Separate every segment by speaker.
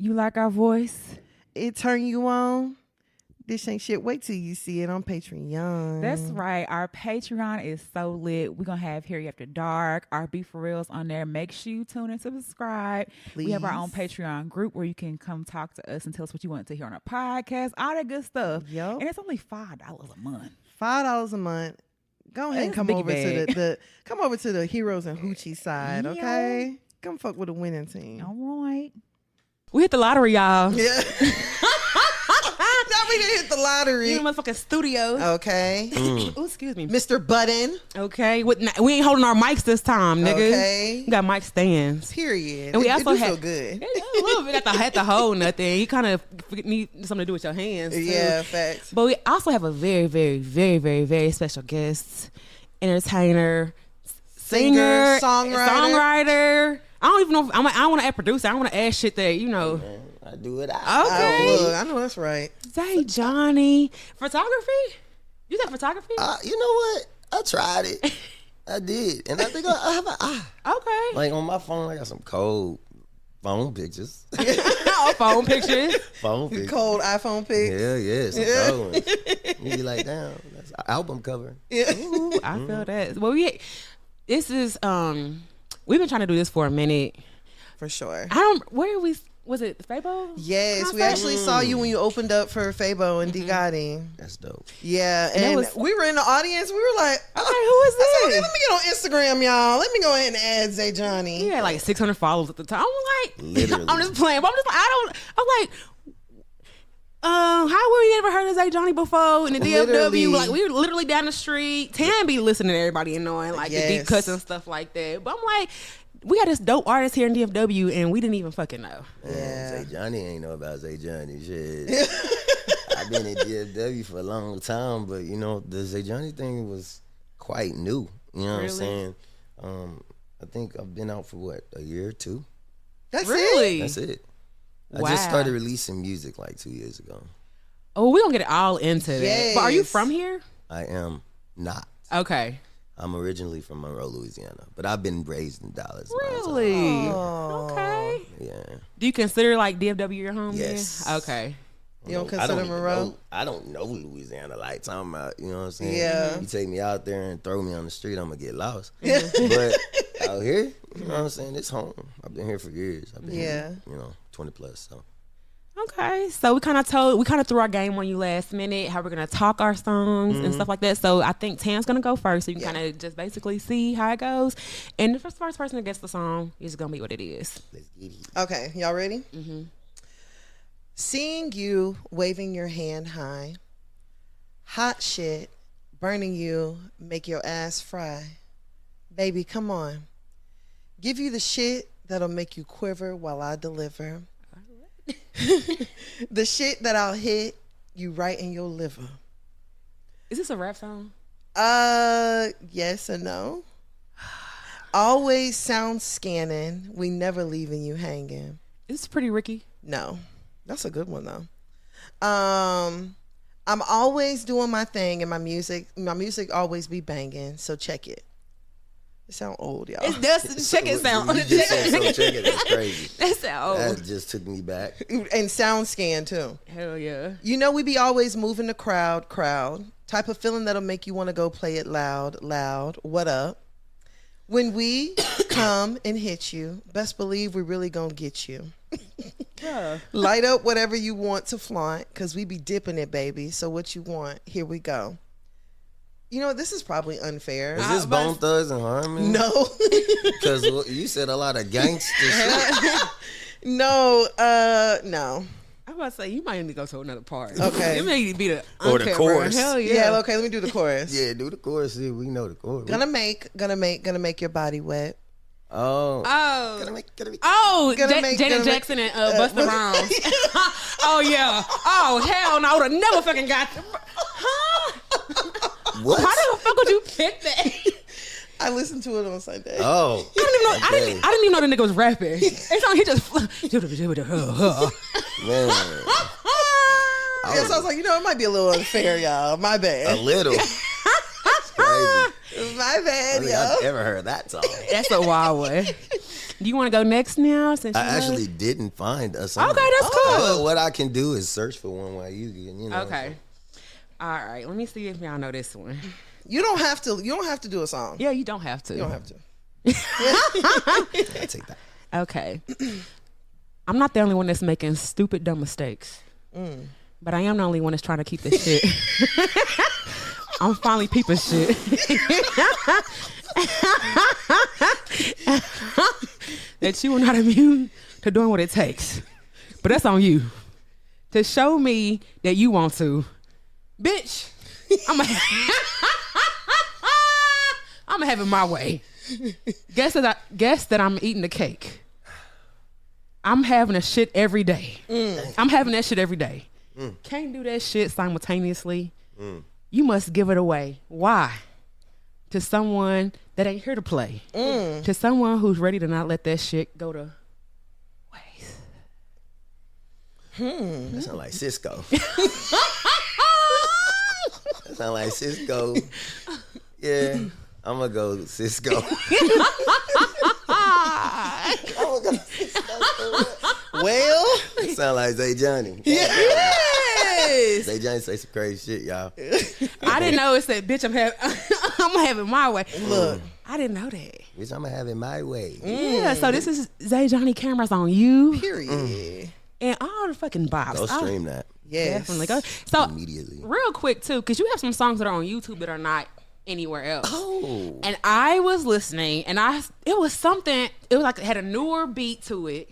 Speaker 1: You like our voice?
Speaker 2: It turn you on? This ain't shit. Wait till you see it on Patreon.
Speaker 1: That's right. Our Patreon is so lit. We're going to have Harry After Dark, our Be For Reals on there. Make sure you tune in and subscribe.
Speaker 2: Please.
Speaker 1: We have our own Patreon group where you can come talk to us and tell us what you want to hear on our podcast, all that good stuff.
Speaker 2: Yep.
Speaker 1: And it's only $5 a month.
Speaker 2: $5 a month. Go ahead and come over to the Heroes and Hoochie side, okay? Come fuck with the winning team.
Speaker 1: All right. We hit the lottery, y'all.
Speaker 2: Yeah. Now we didn't hit the lottery.
Speaker 1: You motherfucking studios.
Speaker 2: Okay.
Speaker 1: Oh, excuse me.
Speaker 2: Mr. Button.
Speaker 1: Okay. We ain't holding our mics this time, nigga.
Speaker 2: Okay.
Speaker 1: We got mic stands.
Speaker 2: Period.
Speaker 1: And we also
Speaker 2: feel good.
Speaker 1: A little bit had to hold nothing. You kind of need something to do with your hands, too.
Speaker 2: Yeah, facts.
Speaker 1: But we also have a very, very, very, very, very special guest, entertainer, singer, songwriter. I don't even know. I don't want to add producer. I don't want to add shit that, you know.
Speaker 3: Man, I do it.
Speaker 1: Okay.
Speaker 2: I know that's right.
Speaker 1: Zay Johnny. Photography? You said photography?
Speaker 3: You know what? I tried it. I did. And I think I have an eye.
Speaker 1: Okay.
Speaker 3: Like on my phone, I got some cold phone pictures.
Speaker 1: Phone pictures.
Speaker 3: Phone pictures.
Speaker 2: Cold iPhone pics.
Speaker 3: Yeah, some cold ones. You be like, damn, that's an album cover.
Speaker 2: Yeah.
Speaker 1: Ooh, I feel that. Well, this is, we've been trying to do this for a minute.
Speaker 2: For sure.
Speaker 1: Was it Fabo?
Speaker 2: Yes,
Speaker 1: concert?
Speaker 2: we actually saw you when you opened up for Fabo and D Gotti.
Speaker 3: That's dope.
Speaker 2: Yeah, and we were in the audience. We were like,
Speaker 1: okay, who is this?
Speaker 2: Let me get on Instagram, y'all. Let me go ahead and add Zay Johnny.
Speaker 1: He had like 600 followers at the time. I'm like,
Speaker 3: literally.
Speaker 1: I'm just playing. But I'm like, how were you ever heard of Zay Johnny before in the DFW? Like, we were literally down the street. Tan be listening to everybody and knowing like the deep cuts and stuff like that. But I'm like, we got this dope artist here in DFW and we didn't even fucking know.
Speaker 3: Yeah. Zay Johnny ain't know about Zay Johnny. Shit. I've been in DFW for a long time, but you know, the Zay Johnny thing was quite new. You know what I'm saying? I think I've been out for what, a year or two?
Speaker 2: That's
Speaker 1: really?
Speaker 3: That's it.
Speaker 1: Wow.
Speaker 3: I just started releasing music like 2 years ago.
Speaker 1: Oh, we gonna get it all into that. But are you from here?
Speaker 3: I am not.
Speaker 1: Okay.
Speaker 3: I'm originally from Monroe, Louisiana, but I've been raised in Dallas.
Speaker 1: Really? Okay.
Speaker 3: Yeah.
Speaker 1: Do you consider like DFW your home?
Speaker 3: Yes.
Speaker 1: Then? Okay.
Speaker 2: You don't consider Monroe?
Speaker 3: I don't know Louisiana like talking about, you know what I'm saying?
Speaker 2: Yeah.
Speaker 3: You take me out there and throw me on the street, I'm gonna get lost. But out here, you know what I'm saying? It's home. I've been here for years. I've been here, 20 plus. So.
Speaker 1: Okay, so we kind of threw our game on you last minute, how we're gonna talk our songs and stuff like that. So I think Tam's gonna go first, so you can kind of just basically see how it goes. And the first person that gets the song is gonna be what it is.
Speaker 3: Let's get it.
Speaker 2: Okay, y'all ready? Mm-hmm. Seeing you waving your hand high, hot shit, burning you, make your ass fry. Baby, come on. Give you the shit that'll make you quiver while I deliver. The shit that I'll hit you right in your liver.
Speaker 1: Is this a rap song?
Speaker 2: Yes and no. Always sound scanning. We never leaving you hanging.
Speaker 1: Is this Pretty Ricky?
Speaker 2: No. That's a good one though. I'm always doing my thing and my music always be banging. So check it. It sound old, y'all.
Speaker 1: It does. Check it sound.
Speaker 3: You just said so check it. That's crazy.
Speaker 1: That sound old.
Speaker 3: That just took me back.
Speaker 2: And sound scan too.
Speaker 1: Hell yeah.
Speaker 2: You know we be always moving the crowd. Type of feeling that'll make you want to go play it loud. What up? When we come and hit you, best believe we really gonna get you.
Speaker 1: Yeah.
Speaker 2: Light up whatever you want to flaunt, cause we be dipping it, baby. So what you want? Here we go. You know, this is probably unfair.
Speaker 3: Is this Bone Thugs and Harmony?
Speaker 2: No.
Speaker 3: Because you said a lot of gangster shit.
Speaker 2: No.
Speaker 1: I'm about to say, you might need to go to another part.
Speaker 2: Okay.
Speaker 1: It may be the
Speaker 3: Or the chorus.
Speaker 1: Hell yeah.
Speaker 2: Yeah, okay, let me do the chorus.
Speaker 3: Yeah, do the chorus. See, we know the chorus.
Speaker 2: Gonna make your body wet.
Speaker 3: Oh.
Speaker 1: Oh.
Speaker 3: Gonna make.
Speaker 1: Oh,
Speaker 2: Gonna
Speaker 1: Janet Jackson and Busta Rhymes. Oh, yeah. Oh, hell no. I would have never fucking got Huh?
Speaker 3: What?
Speaker 1: How the fuck would you pick that?
Speaker 2: I listened to it on Sunday.
Speaker 3: Oh.
Speaker 1: I didn't even know the nigga was rapping. It's on, he just
Speaker 3: Man.
Speaker 2: Yeah, so I was like, it might be a little unfair, y'all. My bad.
Speaker 3: A little. That's crazy.
Speaker 2: My bad,
Speaker 3: I don't think
Speaker 2: y'all.
Speaker 3: I've ever heard that song.
Speaker 1: That's a wild one. Do you want to go next now? Since
Speaker 3: I actually didn't find a song.
Speaker 1: Okay, that's cool.
Speaker 3: What I can do is search for one while you know.
Speaker 1: Okay. All right. Let me see if y'all know this one.
Speaker 2: You don't have to. You don't have to do a song.
Speaker 1: Yeah, you don't have to.
Speaker 2: You don't have to.
Speaker 3: I'll take that.
Speaker 1: Okay. I'm not the only one that's making stupid, dumb mistakes. But I am the only one that's trying to keep this shit. I'm finally peeping shit. That you are not immune to doing what it takes. But that's on you. To show me that you want to. Bitch, I'm gonna have it my way. Guess that I'm eating the cake. I'm having a shit every day. I'm having that shit every day. Can't do that shit simultaneously. You must give it away. Why? To someone that ain't here to play. To someone who's ready to not let that shit go to waste.
Speaker 3: That sound like Cisco. That sound like Cisco. Yeah, I'm gonna go Cisco.
Speaker 2: Well,
Speaker 3: It sound like Zay Johnny.
Speaker 2: yes.
Speaker 3: Zay Johnny say some crazy shit, y'all.
Speaker 1: I didn't know it said, bitch, I'm gonna have it my way.
Speaker 2: Look,
Speaker 1: I didn't know that.
Speaker 3: Bitch, I'm gonna have it my way.
Speaker 1: Yeah, so this is Zay Johnny cameras on you
Speaker 2: period.
Speaker 1: and all the fucking bops.
Speaker 3: Go stream that
Speaker 2: Yes.
Speaker 1: Definitely go. So
Speaker 3: immediately.
Speaker 1: real quick too, because you have some songs that are on YouTube that are not anywhere else.
Speaker 3: Oh.
Speaker 1: And I was listening, and it was something. It was like it had a newer beat to it.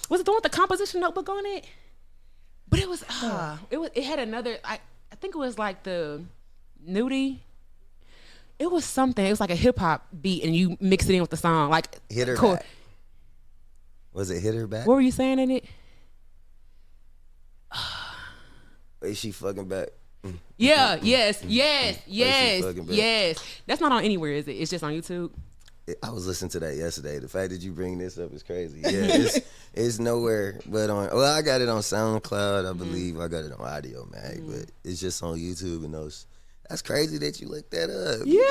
Speaker 1: Was it the one with the composition notebook on it? But it was it had another. I think it was like the nudie. It was something. It was like a hip hop beat, and you mix it in with the song. Like
Speaker 3: Hit her back. Was it Hit Her Back?
Speaker 1: What were you saying in it?
Speaker 3: Is she fucking back?
Speaker 1: Yeah. Yes.
Speaker 3: fucking back.
Speaker 1: Yes. That's not on anywhere, is it? It's just on YouTube.
Speaker 3: I was listening to that yesterday. The fact that you bring this up is crazy. Yeah, it's nowhere but on. Well, I got it on SoundCloud, I believe. I got it on Audio Mag, but it's just on YouTube and those. That's crazy that you looked that up.
Speaker 2: Yeah.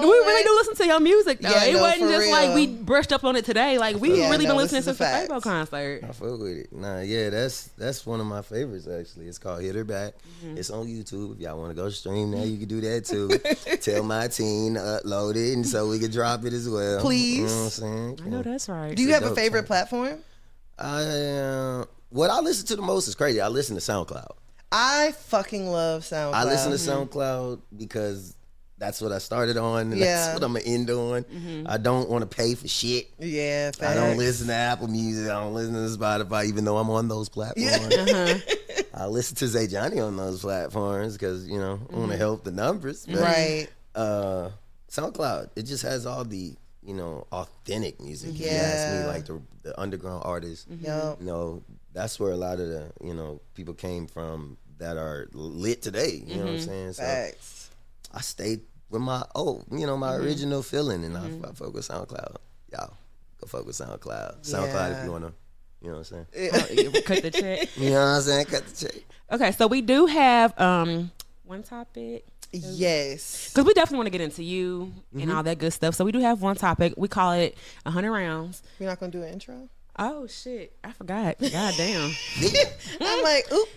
Speaker 1: We really do listen to your music though.
Speaker 2: Yeah,
Speaker 1: It
Speaker 2: no,
Speaker 1: wasn't
Speaker 2: for
Speaker 1: just
Speaker 2: real.
Speaker 1: like we brushed up on it today. Like we
Speaker 2: Yeah,
Speaker 1: really
Speaker 2: no,
Speaker 1: been
Speaker 2: this
Speaker 1: listening
Speaker 2: is a
Speaker 1: since the
Speaker 2: fact.
Speaker 1: Fabo concert.
Speaker 3: I fuck with it. Nah, yeah, that's one of my favorites actually. It's called Hit Her Back. It's on YouTube. If y'all want to go stream that, you can do that too. Tell my team to upload it and so we can drop it as well.
Speaker 2: Please.
Speaker 3: You know what I'm saying?
Speaker 1: I know that's right.
Speaker 2: Do you have a
Speaker 3: dope
Speaker 2: favorite
Speaker 3: song.
Speaker 2: platform?
Speaker 3: What I listen to the most is crazy. I listen to SoundCloud.
Speaker 2: I fucking love SoundCloud.
Speaker 3: I listen to SoundCloud because that's what I started on, and that's what I'm gonna end on. I don't want to pay for shit.
Speaker 2: Yeah,
Speaker 3: I don't
Speaker 2: facts.
Speaker 3: listen to Apple Music. I don't listen to Spotify, even though I'm on those platforms. I listen to Zay Johnny on those platforms because I want to help the numbers. But,
Speaker 2: Right.
Speaker 3: SoundCloud, it just has all the authentic music. If you ask me, like the underground artists.
Speaker 2: Yup.
Speaker 3: That's where a lot of the people came from that are lit today. You know what I'm saying? So
Speaker 2: Facts.
Speaker 3: I stayed with my my original feeling, and I fuck with SoundCloud. Y'all go fuck with SoundCloud. SoundCloud if you wanna, you know what I'm saying?
Speaker 1: Cut the check.
Speaker 3: You know what I'm saying? Cut the check.
Speaker 1: Okay, so we do have one topic.
Speaker 2: Yes.
Speaker 1: Because we definitely want to get into you and all that good stuff. So we do have one topic. We call it 100 rounds.
Speaker 2: You're not gonna do an intro?
Speaker 1: Oh shit, I forgot. God damn.
Speaker 2: I'm like, oop.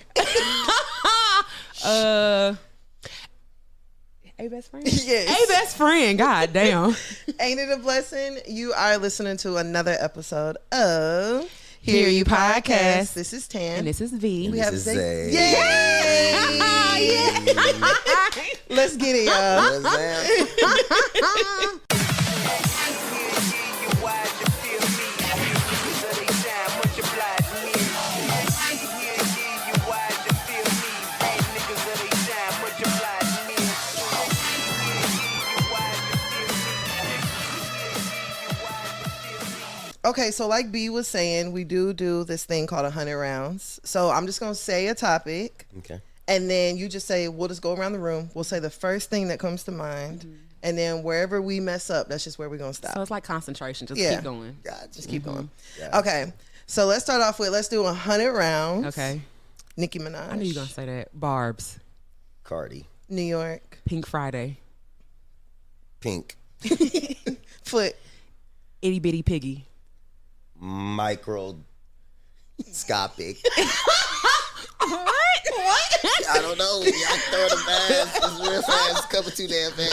Speaker 1: A best friend?
Speaker 2: Yes.
Speaker 1: A best friend. God damn.
Speaker 2: Ain't it a blessing? You are listening to another episode of
Speaker 1: Hear You Podcast.
Speaker 2: This is Tan.
Speaker 1: And this is V.
Speaker 2: we
Speaker 3: This
Speaker 2: have
Speaker 3: is
Speaker 2: Zay.
Speaker 3: Zay.
Speaker 2: Yay! Let's get it, y'all.
Speaker 3: You know what I'm saying?
Speaker 2: Okay, so like B was saying, we do this thing called 100 rounds. So I'm just going to say a topic.
Speaker 3: Okay.
Speaker 2: And then you just say, we'll just go around the room. We'll say the first thing that comes to mind. And then wherever we mess up, that's just where we're going to stop.
Speaker 1: So it's like concentration. Just
Speaker 2: Yeah.
Speaker 1: keep going.
Speaker 3: Gotcha.
Speaker 2: Just keep going.
Speaker 3: Gotcha.
Speaker 2: Okay, so let's start off with, let's do 100 rounds.
Speaker 1: Okay.
Speaker 2: Nicki Minaj.
Speaker 1: I knew you were going to say that. Barb's.
Speaker 3: Cardi.
Speaker 2: New York.
Speaker 1: Pink Friday.
Speaker 3: Pink.
Speaker 2: Foot.
Speaker 1: Itty bitty piggy.
Speaker 3: Microscopic.
Speaker 1: What?
Speaker 3: I don't know. Y'all throw the fast. It's real fast. Cover too damn fast.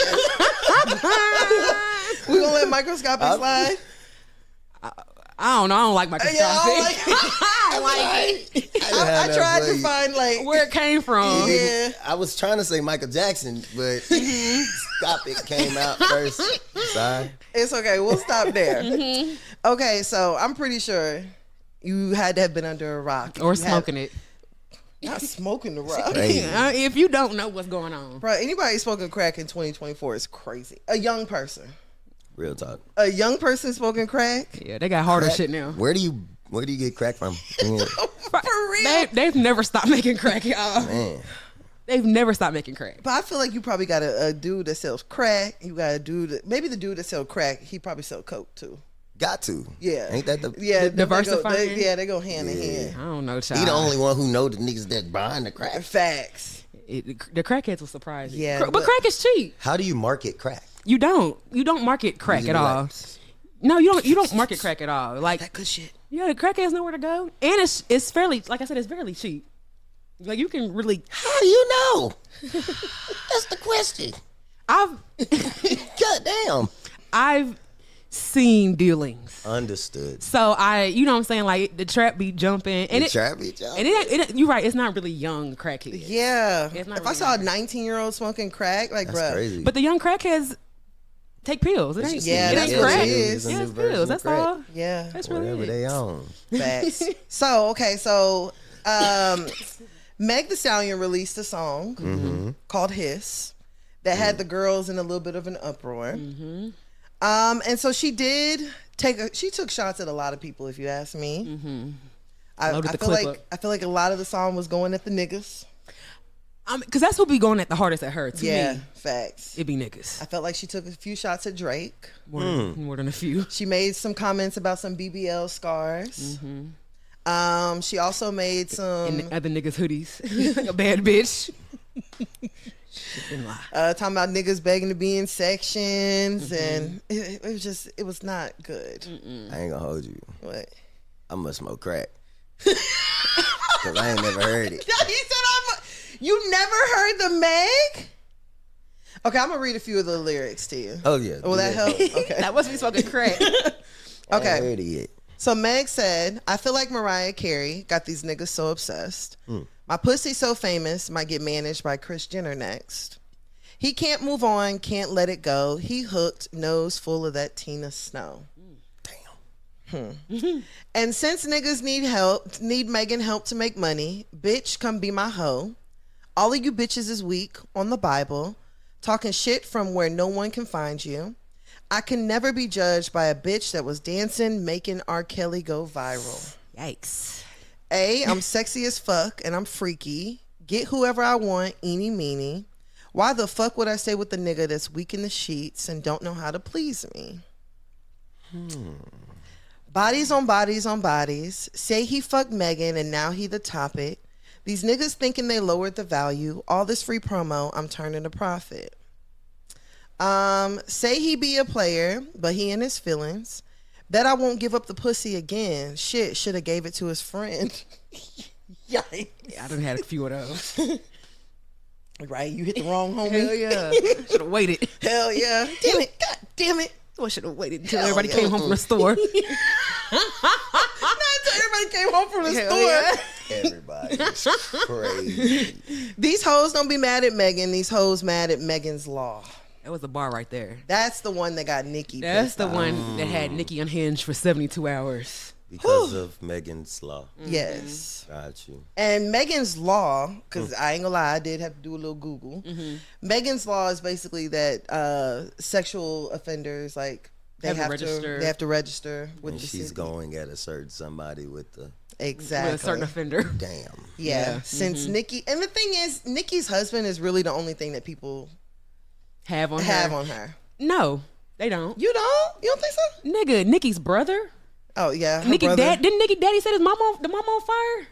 Speaker 2: We gonna let microscopic slide?
Speaker 1: I don't know. I don't like microscopic. I don't like it.
Speaker 2: I tried to find like
Speaker 1: where it came from.
Speaker 2: Yeah.
Speaker 3: I was trying to say Michael Jackson, but Scopic came out first. Sorry.
Speaker 2: It's okay. We'll stop there. Okay, so I'm pretty sure you had to have been under a rock.
Speaker 1: Or smoking it.
Speaker 2: Not smoking the rock.
Speaker 1: If you don't know what's going on.
Speaker 2: Bro, anybody smoking crack in 2024 is crazy. A young person.
Speaker 3: Real talk.
Speaker 2: A young person smoking crack?
Speaker 1: Yeah, they got harder shit now.
Speaker 3: Where do you get crack from?
Speaker 2: For real?
Speaker 1: They've never stopped making crack, y'all.
Speaker 3: Man.
Speaker 1: They've never stopped making crack.
Speaker 2: But I feel like you probably got a dude that sells crack. You got a dude that, maybe the dude that sells crack, he probably sell coke too.
Speaker 3: Got to.
Speaker 2: Yeah.
Speaker 3: Ain't that the...
Speaker 2: Yeah,
Speaker 1: diversifying?
Speaker 2: They go hand in hand.
Speaker 1: I don't know, child.
Speaker 3: He the only one who know the niggas that buying the crack.
Speaker 2: Facts.
Speaker 1: The crackheads will surprise you.
Speaker 2: Yeah,
Speaker 1: but crack is cheap.
Speaker 3: How do you market crack?
Speaker 1: You don't market crack
Speaker 3: Usually
Speaker 1: at all.
Speaker 3: like-
Speaker 1: No, you don't market crack at all. Like,
Speaker 2: That good shit.
Speaker 1: yeah, the crackheads know where to go, and it's fairly, like I said, it's fairly cheap. Like, you can really.
Speaker 3: How do you know? That's the question. Goddamn.
Speaker 1: I've seen dealings.
Speaker 3: Understood.
Speaker 1: So you know what I'm saying, like the trap be jumping, and you're right. It's not really young crackheads.
Speaker 2: Yeah.
Speaker 1: It's not
Speaker 2: If
Speaker 1: really
Speaker 2: I saw a
Speaker 1: young.
Speaker 2: 19-year-old smoking crack, like,
Speaker 3: That's
Speaker 2: bruh.
Speaker 3: crazy.
Speaker 1: But the young crackheads take pills. It ain't.
Speaker 2: Yeah,
Speaker 1: it
Speaker 2: that's
Speaker 1: ain't
Speaker 2: what
Speaker 1: crack.
Speaker 2: it is.
Speaker 1: Yeah,
Speaker 3: It's a
Speaker 1: it's
Speaker 3: new version
Speaker 1: pills.
Speaker 3: of
Speaker 1: That's
Speaker 3: crack.
Speaker 1: all.
Speaker 2: Yeah.
Speaker 1: That's really
Speaker 3: Whatever
Speaker 1: it.
Speaker 3: they own.
Speaker 2: Facts. So Meg the Stallion released a song called Hiss that had the girls in a little bit of an uproar. And so she did she took shots at a lot of people, if you ask me. I feel like a lot of the song was going at the niggas.
Speaker 1: Because that's what be going at the hardest at her. To me,
Speaker 2: facts.
Speaker 1: it be niggas.
Speaker 2: I felt like she took a few shots at Drake.
Speaker 1: More than a few.
Speaker 2: She made some comments about some BBL scars. She also made some
Speaker 1: And other niggas' hoodies. Like a bad bitch.
Speaker 2: talking about niggas begging to be in sections, and it was not good.
Speaker 3: I ain't gonna hold you.
Speaker 2: What?
Speaker 3: I must smoke crack. Cause I ain't never heard it.
Speaker 2: He said, you never heard the Meg? Okay, I'm gonna read a few of the lyrics to you.
Speaker 3: Oh yeah.
Speaker 2: Will that help? Okay.
Speaker 1: That must be smoking crack.
Speaker 3: I
Speaker 2: Okay.
Speaker 3: ain't heard it yet.
Speaker 2: So Meg said, I feel like Mariah Carey got these niggas so obsessed. My pussy so famous, might get managed by Kris Jenner next. He can't move on, can't let it go. He hooked, nose full of that Tina Snow. And since niggas need Megan help to make money, bitch, come be my hoe. All of you bitches is weak on the Bible, talking shit from where no one can find you. I can never be judged by a bitch that was dancing, making R. Kelly go viral.
Speaker 1: Yikes.
Speaker 2: I'm sexy as fuck and I'm freaky. Get whoever I want, eeny meeny. Why the fuck would I stay with the nigga that's weak in the sheets and don't know how to please me? Bodies on bodies on bodies. Say he fucked Megan and now he the topic. These niggas thinking they lowered the value. All this free promo, I'm turning a profit. Say he be a player, but he in his feelings. Bet I won't give up the pussy again. Shit, should have gave it to his friend. Yikes.
Speaker 1: Yeah, I done had a few of those.
Speaker 2: Right, you hit the wrong homie.
Speaker 1: Hell yeah. Should have waited.
Speaker 2: Hell yeah. Damn it. God damn it.
Speaker 1: I should have waited until
Speaker 2: Hell
Speaker 1: everybody
Speaker 2: yeah.
Speaker 1: came home from the store.
Speaker 2: Not until everybody came home from the
Speaker 1: Hell
Speaker 2: store.
Speaker 1: yeah.
Speaker 3: Everybody's crazy.
Speaker 2: These hoes don't be mad at Megan. These hoes mad at Megan's Law.
Speaker 1: That was a bar right there.
Speaker 2: That's the one that got Nicki.
Speaker 1: That's
Speaker 2: pissed
Speaker 1: the
Speaker 2: off.
Speaker 1: one that had Nicki unhinged for 72 hours.
Speaker 3: Because of Megan's Law.
Speaker 2: Yes.
Speaker 3: Got you.
Speaker 2: And Megan's Law, because I ain't gonna lie, I did have to do a little Google. Megan's Law is basically that sexual offenders, like, they have to register with
Speaker 3: And
Speaker 2: the
Speaker 3: she's
Speaker 2: city.
Speaker 3: going at a certain somebody with the
Speaker 2: Exactly.
Speaker 1: With a certain offender.
Speaker 3: damn.
Speaker 2: Yeah. Since Nicki, and the thing is, Nicki's husband is really the only thing that people
Speaker 1: Have on her. No, they don't.
Speaker 2: You don't? You don't think so?
Speaker 1: Nigga, Nicki's brother.
Speaker 2: Oh yeah. her
Speaker 1: Nicki
Speaker 2: brother.
Speaker 1: dad. Didn't Nicki daddy set the mom on fire?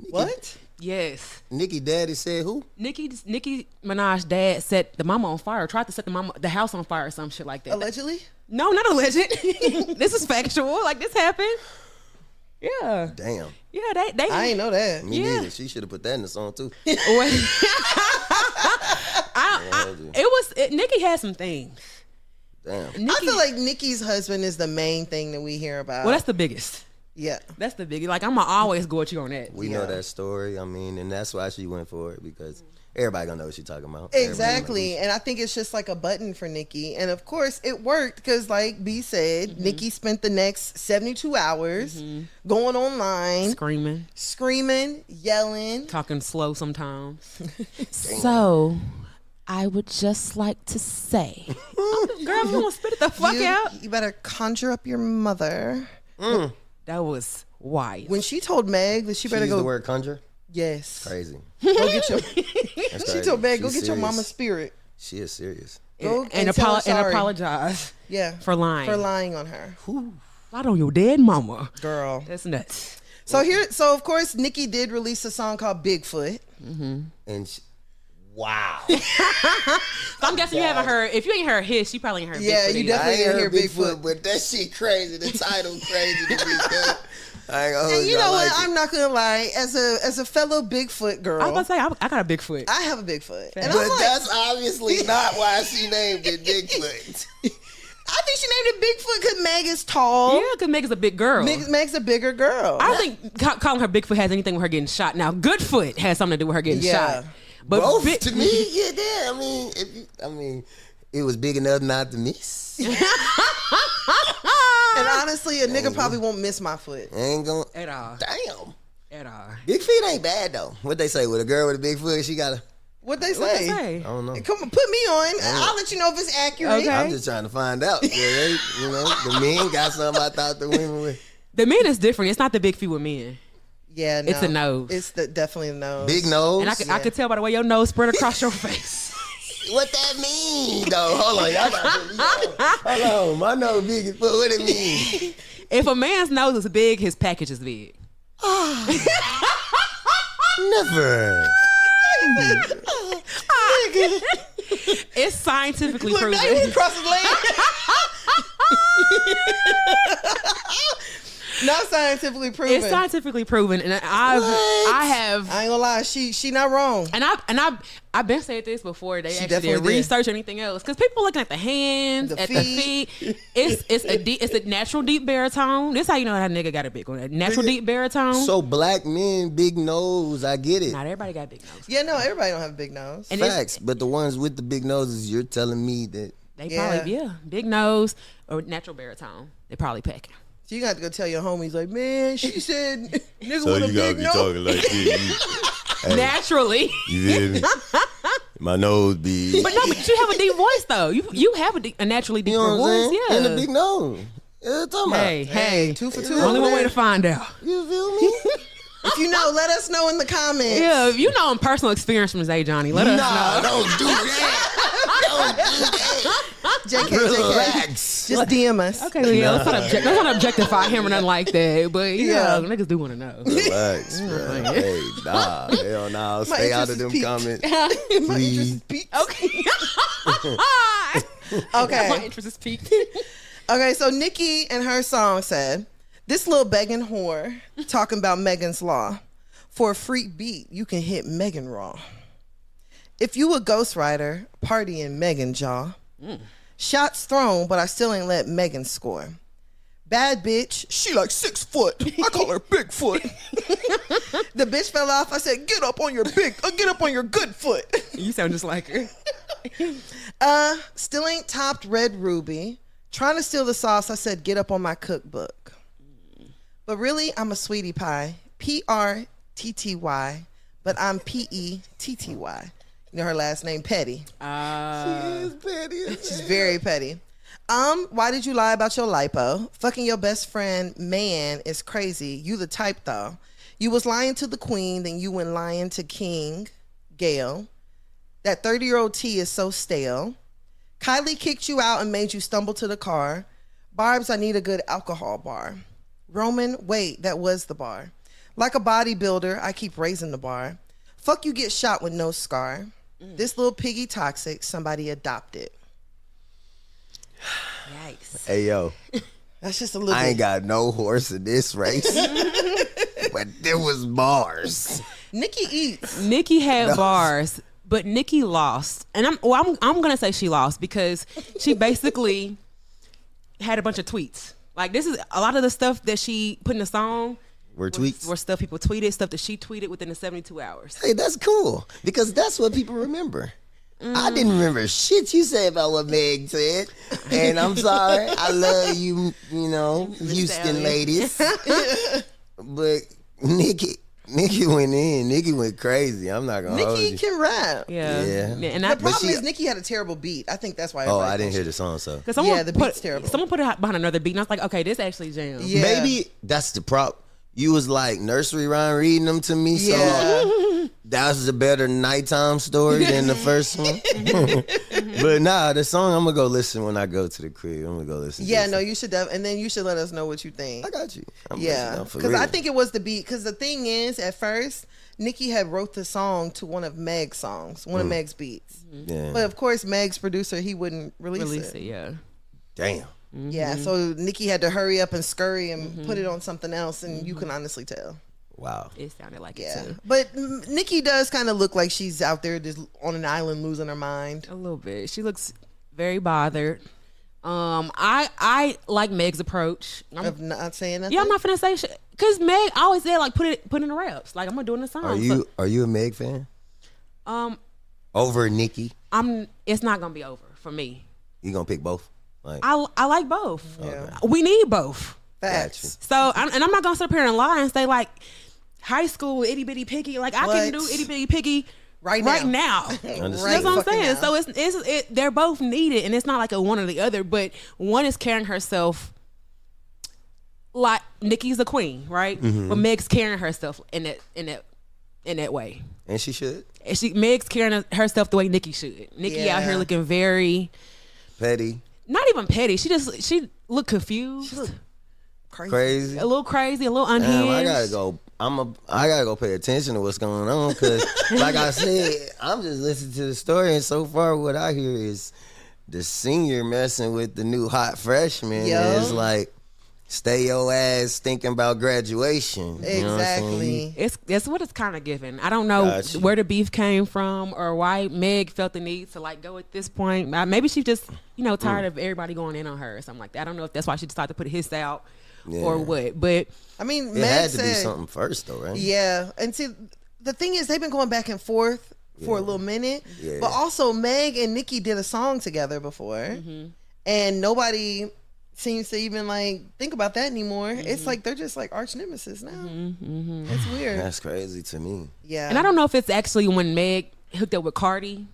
Speaker 2: What?
Speaker 1: Yes.
Speaker 3: Nicki daddy said who?
Speaker 1: Nicki Minaj dad set the mama on fire. Tried to set the house on fire or some shit like that.
Speaker 2: Allegedly?
Speaker 1: No, not alleged. This is factual. Like, this happened. Yeah.
Speaker 3: Damn.
Speaker 1: Yeah, they
Speaker 2: I ain't know that.
Speaker 3: Me neither. She should have put that in the song too.
Speaker 1: Nicki had some things.
Speaker 3: Damn.
Speaker 2: I feel like Nicki's husband is the main thing that we hear about.
Speaker 1: Well, that's the biggest.
Speaker 2: Yeah.
Speaker 1: That's the biggie. Like, I'm going to always go with you on that.
Speaker 3: We know that story. I mean, and that's why she went for it, because everybody gonna know what she's talking about.
Speaker 2: Exactly. And I think it's just like a button for Nicki. And of course it worked because, like B said, Nicki spent the next 72 hours going online. Screaming, yelling.
Speaker 1: Talking slow sometimes. So, I would just like to say. Girl, you want to spit it the fuck out?
Speaker 2: You better conjure up your mother.
Speaker 1: That was wild.
Speaker 2: When she told Meg that she better go.
Speaker 3: The word conjure?
Speaker 2: Yes.
Speaker 3: Crazy.
Speaker 2: Go get your.
Speaker 3: She
Speaker 2: told Meg, go get your mama's spirit.
Speaker 3: She is serious.
Speaker 2: And
Speaker 1: apologize.
Speaker 2: Yeah.
Speaker 1: For lying.
Speaker 2: For lying on her.
Speaker 1: Lied on your dead mama.
Speaker 2: Girl.
Speaker 1: That's nuts.
Speaker 2: So of course Nicki did release a song called Bigfoot.
Speaker 3: And wow.
Speaker 1: So I'm guessing you haven't heard. If you ain't heard his, you probably ain't heard.
Speaker 2: Yeah,
Speaker 1: Bigfoot
Speaker 2: you definitely didn't hear Bigfoot.
Speaker 3: But that shit crazy. The title crazy to me. I ain't gonna hold
Speaker 2: And you know what?
Speaker 3: like
Speaker 2: I'm not gonna lie. As a fellow Bigfoot girl,
Speaker 1: I was about to say I got a Bigfoot.
Speaker 2: I have a Bigfoot, and
Speaker 3: But
Speaker 2: I'm like,
Speaker 3: that's obviously not why she named it Bigfoot.
Speaker 2: I think she named it Bigfoot because Meg is tall.
Speaker 1: Yeah, because Meg is a big girl.
Speaker 2: Meg's a bigger girl.
Speaker 1: I don't think calling her Bigfoot has anything with her getting shot. Now, Goodfoot has something to do with her getting shot. But
Speaker 3: both to me, yeah. I mean, it was big enough not to miss.
Speaker 2: And honestly, a nigga probably won't miss my foot.
Speaker 3: Ain't gonna
Speaker 1: at all.
Speaker 3: Damn.
Speaker 1: At all.
Speaker 3: Big feet ain't bad though. What they say with a girl with a big foot, she gotta.
Speaker 2: What they say?
Speaker 3: I don't know.
Speaker 2: Come on, put me on. I'll let you know if it's accurate.
Speaker 1: Okay.
Speaker 3: I'm just trying to find out. Yeah, you know, the men got something I thought the women would.
Speaker 1: The men is different. It's not the big feet with men.
Speaker 2: Yeah, no.
Speaker 1: It's a nose.
Speaker 2: It's definitely a nose.
Speaker 3: Big nose.
Speaker 1: And I could tell by the way your nose spread across your face.
Speaker 3: What that mean though? Hold on, y'all hold on. My nose big as fuck. What it mean?
Speaker 1: If a man's nose is big, his package is big.
Speaker 3: Never.
Speaker 1: It's scientifically
Speaker 2: Look,
Speaker 1: proven.
Speaker 2: now you cross his leg. Not scientifically proven.
Speaker 1: It's scientifically proven, and I ain't
Speaker 2: gonna lie, she not wrong.
Speaker 1: And I've been saying this before. They actually
Speaker 2: definitely
Speaker 1: did research or anything else, because people looking at the hands,
Speaker 2: The
Speaker 1: at
Speaker 2: feet.
Speaker 1: the feet. It's a natural deep baritone. This how you know that nigga got a big one. A natural deep baritone.
Speaker 3: So black men, big nose. I get it.
Speaker 1: Not everybody got big nose.
Speaker 2: Yeah, no, everybody don't have a big nose.
Speaker 1: And
Speaker 3: Facts, but the ones with the big noses, you're telling me that
Speaker 1: they probably big nose or natural baritone. They probably packing.
Speaker 2: So you got to go tell your homies, like, man, she said nigga
Speaker 3: so
Speaker 2: with a
Speaker 3: you gotta
Speaker 2: big
Speaker 3: be
Speaker 2: nose.
Speaker 3: talking like this. Hey,
Speaker 1: Naturally.
Speaker 3: you feel me? My nose big.
Speaker 1: But you have a deep voice though. You have a naturally deep
Speaker 3: You know what I'm
Speaker 1: voice.
Speaker 3: saying?
Speaker 1: Yeah.
Speaker 3: And a big nose. Yeah, talking about.
Speaker 1: Hey,
Speaker 2: 2 for 2.
Speaker 1: only one way to find out.
Speaker 3: You feel me?
Speaker 2: If you know, let us know in the comments.
Speaker 1: Yeah, if you know in personal experience from Zay Johnny, let us know.
Speaker 3: Don't do that. Don't do that.
Speaker 2: JK.
Speaker 3: Relax.
Speaker 2: Just DM us.
Speaker 1: Okay, yeah, let's not objectify him or nothing like that. But yeah, niggas do want to know.
Speaker 3: Relax, bro. Hey, nah. Hell nah. Stay out of them comments.
Speaker 2: My interest is
Speaker 3: Please.
Speaker 2: peaked.
Speaker 1: Okay.
Speaker 2: Okay.
Speaker 1: My interest is peaked.
Speaker 2: Okay, so Nicki and her song said, this little begging whore talking about Megan's Law. For a freak beat, you can hit Megan raw. If you a ghostwriter, party in Megan jaw. Shots thrown, but I still ain't let Megan score. Bad bitch, she like 6 foot. I call her Bigfoot. The bitch fell off. I said, get up on your good foot.
Speaker 1: You sound just like her.
Speaker 2: Still ain't topped Red Ruby. Trying to steal the sauce. I said, get up on my cookbook. But really, I'm a sweetie pie. PRTTY, but I'm PETTY. You know her last name, Petty.
Speaker 3: She is petty.
Speaker 2: She's very petty. Why did you lie about your lipo? Fucking your best friend, man, is crazy. You the type, though. You was lying to the queen, then you went lying to King, Gail. That 30-year-old tea is so stale. Kylie kicked you out and made you stumble to the car. Barbs, I need a good alcohol bar. Roman, wait, that was the bar. Like a bodybuilder, I keep raising the bar. Fuck you get shot with no scar. This little piggy toxic, somebody adopted.
Speaker 1: Yikes.
Speaker 3: Hey, yo.
Speaker 2: That's just a little
Speaker 3: I ain't
Speaker 2: bit.
Speaker 3: got no horse in this race. But there was bars.
Speaker 2: Nicki eats.
Speaker 1: Nicki had bars, but Nicki lost. And I'm gonna say she lost because she basically had a bunch of tweets. Like, this is a lot of the stuff that she put in the song
Speaker 3: Were tweets?
Speaker 1: were stuff people tweeted, stuff that she tweeted within the 72 hours.
Speaker 3: Hey, that's cool. Because that's what people remember. I didn't remember shit you said about what Meg said. And I'm sorry. I love you, Houston ladies. But Nicki went in. Nicki went crazy. I'm not going to hold you.
Speaker 2: Nicki can rap.
Speaker 1: Yeah.
Speaker 3: Yeah.
Speaker 1: And
Speaker 2: The problem is Nicki had a terrible beat. I think that's why.
Speaker 3: Oh,
Speaker 2: everybody
Speaker 3: I didn't
Speaker 2: thinks
Speaker 3: hear the song, so.
Speaker 1: someone
Speaker 2: Yeah, the beat's terrible.
Speaker 1: Someone put it behind another beat, and I was like, okay, this actually jams.
Speaker 2: Yeah.
Speaker 3: Maybe that's the prop. You was like nursery rhyme reading them to me, so
Speaker 2: Yeah.
Speaker 3: that was a better nighttime story than the first one. But nah, the song I'm gonna go listen when I go to the crib. I'm gonna go listen.
Speaker 2: Yeah,
Speaker 3: to
Speaker 2: no, you should, and then you should let us know what you think.
Speaker 3: I got you. I'm
Speaker 2: Yeah,
Speaker 3: listening, for
Speaker 2: because I
Speaker 3: real.
Speaker 2: think it was the beat. Because the thing is, at first, Nicki had wrote the song to one of Meg's songs, one of Meg's beats.
Speaker 3: Yeah.
Speaker 2: But of course, Meg's producer, he wouldn't release it.
Speaker 1: Yeah.
Speaker 3: Damn.
Speaker 2: Yeah, so Nicki had to hurry up and scurry and put it on something else, and you can honestly tell.
Speaker 3: Wow.
Speaker 1: It sounded like
Speaker 2: Yeah,
Speaker 1: it too.
Speaker 2: but Nicki does kind of look like she's out there just on an island losing her mind.
Speaker 1: A little bit. She looks very bothered. I like Meg's approach.
Speaker 2: Of not saying nothing.
Speaker 1: Yeah, I'm not finna say shit. Cause Meg always said like put in the raps. Like, I'm gonna do it in the song.
Speaker 3: Are you a Meg fan? Over Nicki?
Speaker 1: It's not gonna be over for me.
Speaker 3: You gonna pick both? Like,
Speaker 1: I like both.
Speaker 2: Yeah.
Speaker 1: We need both.
Speaker 2: Facts.
Speaker 1: So I'm not gonna sit up here and lie and say like high school itty bitty picky. Like, I can
Speaker 2: What?
Speaker 1: do itty bitty picky
Speaker 2: Right
Speaker 1: now.
Speaker 3: Understand.
Speaker 1: That's what I'm
Speaker 2: fucking
Speaker 1: saying.
Speaker 2: now.
Speaker 1: So they're both needed, and it's not like a one or the other. But one is carrying herself like Nicki's a queen, right? But Meg's carrying herself in that way.
Speaker 3: And she should.
Speaker 1: And Meg's carrying herself the way Nicki should. Nicki out here
Speaker 2: Yeah.
Speaker 1: looking very
Speaker 3: Petty.
Speaker 1: not even petty. She looked confused,
Speaker 3: Crazy.
Speaker 1: a little crazy, a little unhinged.
Speaker 3: Damn, I gotta go. I gotta go pay attention to what's going on because, like I said, I'm just listening to the story, and so far, what I hear is the senior messing with the new hot freshman.
Speaker 2: Yo.
Speaker 3: And it's like, stay your ass thinking about graduation. You know what I'm saying?
Speaker 2: Exactly.
Speaker 1: That's what it's kind of given. I don't know
Speaker 3: Gotcha.
Speaker 1: where the beef came from or why Meg felt the need to like go at this point. Maybe she just tired of everybody going in on her or something like that. I don't know if that's why she decided to put his out or what. But
Speaker 2: I mean,
Speaker 3: It
Speaker 2: Meg
Speaker 3: had to
Speaker 2: said,
Speaker 3: be something first, though, right?
Speaker 2: Yeah, and see, the thing is, they've been going back and forth for a little minute.
Speaker 3: Yeah.
Speaker 2: But also, Meg and Nicki did a song together before, and nobody seems to even like think about that anymore. It's like they're just like arch nemesis now. It's weird.
Speaker 3: That's crazy to me.
Speaker 2: Yeah,
Speaker 1: and I don't know if it's actually when Meg hooked up with Cardi